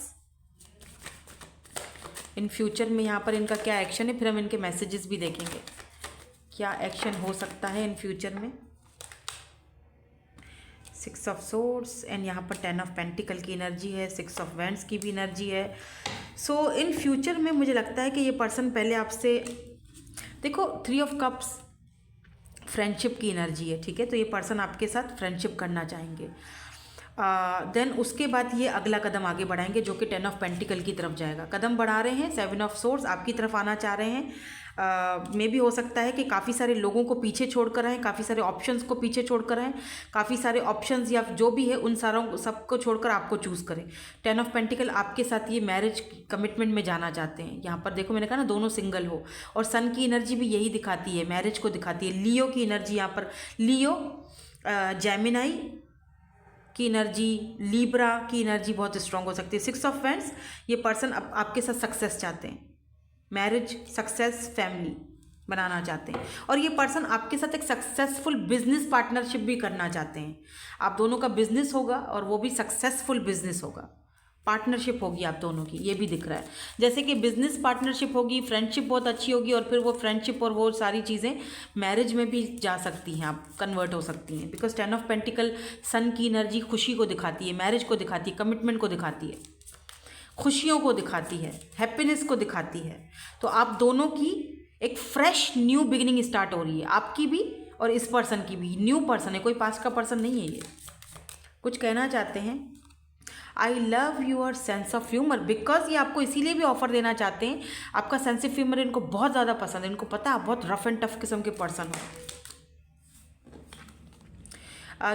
इन फ्यूचर में यहाँ पर इनका क्या एक्शन है, फिर हम इनके मैसेजेस भी देखेंगे क्या एक्शन हो सकता है इन फ्यूचर में। 6 ऑफ सोर्ड्स एंड यहाँ पर 10 ऑफ पेंटिकल की एनर्जी है, 6 ऑफ वैंड्स की भी एनर्जी है। सो इन फ्यूचर में मुझे लगता है कि ये पर्सन पहले आपसे, देखो 3 ऑफ कप्स फ्रेंडशिप की एनर्जी है, ठीक है, तो ये पर्सन आपके साथ फ्रेंडशिप करना चाहेंगे। देन उसके बाद ये अगला कदम आगे बढ़ाएंगे, जो कि 10 ऑफ पेंटिकल की तरफ जाएगा। कदम बढ़ा रहे हैं, 7 ऑफ सोर्ड्स आपकी तरफ आना चाह रहे हैं। मे भी हो सकता है कि काफ़ी सारे लोगों को पीछे छोड़कर आएँ, काफ़ी सारे ऑप्शंस को पीछे छोड़कर आएँ, काफ़ी सारे ऑप्शंस या जो भी है उन सारों सबको छोड़कर आपको चूज़ करें। 10 ऑफ पेंटिकल आपके साथ ये मैरिज कमिटमेंट में जाना चाहते हैं। यहाँ पर देखो, मैंने कहा ना दोनों सिंगल हो, और सन की एनर्जी भी यही दिखाती है, मैरिज को दिखाती है। लियो की एनर्जी यहाँ पर, लियो, जेमिनाई की एनर्जी, लीब्रा की एनर्जी बहुत स्ट्रांग हो सकती है। 6 ऑफ वैंड्स, ये पर्सन आपके साथ सक्सेस चाहते हैं, मैरिज, सक्सेस, फैमिली बनाना चाहते हैं, और ये पर्सन आपके साथ एक सक्सेसफुल बिजनेस पार्टनरशिप भी करना चाहते हैं। आप दोनों का बिजनेस होगा और वो भी सक्सेसफुल बिजनेस होगा, पार्टनरशिप होगी आप दोनों की, ये भी दिख रहा है। जैसे कि बिजनेस पार्टनरशिप होगी, फ्रेंडशिप बहुत अच्छी होगी, और फिर वो फ्रेंडशिप और वो सारी चीज़ें मैरिज में भी जा सकती हैं, आप कन्वर्ट हो सकती हैं। बिकॉज 10 ऑफ पेंटिकल सन की एनर्जी खुशी को दिखाती है, मैरिज को दिखाती है, कमिटमेंट को दिखाती है, खुशियों को दिखाती है, हैप्पीनेस को दिखाती है। तो आप दोनों की एक फ्रेश न्यू बिगिनिंग स्टार्ट हो रही है, आपकी भी और इस पर्सन की भी। न्यू पर्सन है, कोई पास्ट का पर्सन नहीं है। ये कुछ कहना चाहते हैं, I love your sense of humour, because ये आपको इसीलिए भी ऑफर देना चाहते हैं, आपका सेंस ऑफ ह्यूमर इनको बहुत ज़्यादा पसंद है। इनको पता है आप बहुत रफ एंड टफ किस्म के पर्सन हो।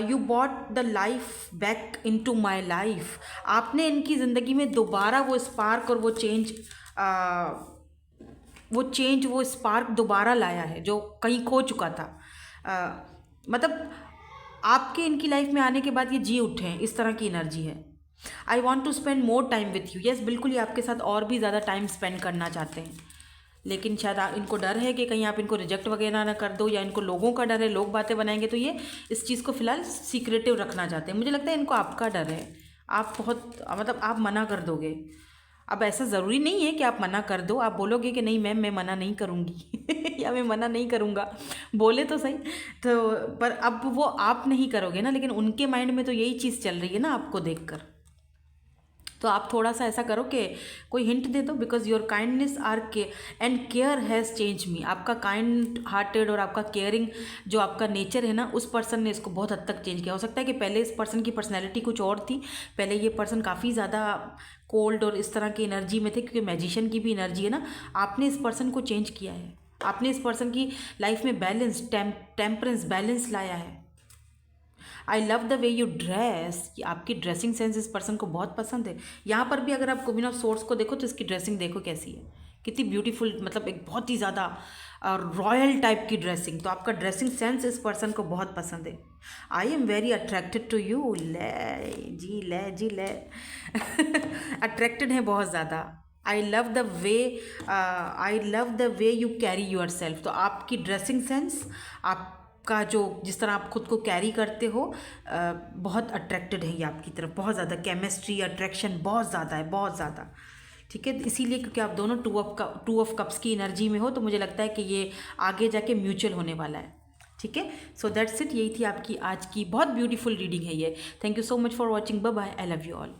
You bought the life back into my life, आपने इनकी ज़िंदगी में दोबारा वो स्पार्क और वो चेंज वो स्पार्क दोबारा लाया है, जो कहीं खो चुका था। मतलब आपके इनकी लाइफ में आने के बाद ये जी उठे हैं, इस तरह की एनर्जी है। I want to spend more time with you, yes बिल्कुल, ये आपके साथ और भी ज़्यादा टाइम स्पेंड करना चाहते हैं, लेकिन शायद इनको डर है कि कहीं आप इनको रिजेक्ट वगैरह ना कर दो, या इनको लोगों का डर है, लोग बातें बनाएंगे, तो ये इस चीज़ को फिलहाल सीक्रेटिव रखना चाहते हैं। मुझे लगता है इनको आपका डर है, आप बहुत मतलब आप मना कर दोगे। अब ऐसा ज़रूरी नहीं है कि आप मना कर दो, आप बोलोगे कि नहीं मैम मैं मना नहीं करूँगी या मैं मना नहीं करूँगा, बोले तो सही। तो पर अब वो आप नहीं करोगे ना, लेकिन उनके माइंड में तो यही चीज़ चल रही है ना आपको देखकर। तो आप थोड़ा सा ऐसा करो कि कोई हिंट दे दो, बिकॉज योर काइंडनेस आर के एंड केयर हैज़ चेंज मी। आपका काइंड हार्टेड और आपका केयरिंग जो आपका नेचर है ना, उस पर्सन ने इसको बहुत हद तक चेंज किया। हो सकता है कि पहले इस पर्सन की पर्सनैलिटी कुछ और थी, पहले ये पर्सन काफ़ी ज़्यादा कोल्ड और इस तरह की एनर्जी में थे, क्योंकि मैजिशियन की भी एनर्जी है ना। आपने इस पर्सन को चेंज किया है, आपने इस पर्सन की लाइफ में बैलेंस टेम्परेंस बैलेंस लाया है। आई love the way you dress, आपकी ड्रेसिंग सेंस इस पर्सन को बहुत पसंद है। यहाँ पर भी अगर आप क्वीन ऑफ सोर्ड्स को देखो तो इसकी ड्रेसिंग देखो कैसी है, कितनी ब्यूटीफुल, मतलब एक बहुत ही ज़्यादा रॉयल टाइप की ड्रेसिंग। तो आपका ड्रेसिंग सेंस इस पर्सन को बहुत पसंद है। I am very attracted to you, ले जी ले अट्रैक्टेड है बहुत ज़्यादा। I love the way you carry yourself. तो आपकी ड्रेसिंग सेंस, आपका जो जिस तरह आप खुद को कैरी करते हो, बहुत अट्रैक्टेड है ये आपकी तरफ, बहुत ज़्यादा केमिस्ट्री अट्रैक्शन बहुत ज़्यादा है, बहुत ज़्यादा। ठीक है, इसीलिए क्योंकि आप दोनों टू ऑफ कप्स की एनर्जी में हो, तो मुझे लगता है कि ये आगे जाके म्यूचुअल होने वाला है। ठीक है, सो दैट्स इट, यही थी आपकी आज की बहुत ब्यूटीफुल रीडिंग है ये। Thank you so much for watching, bye bye, I love you all.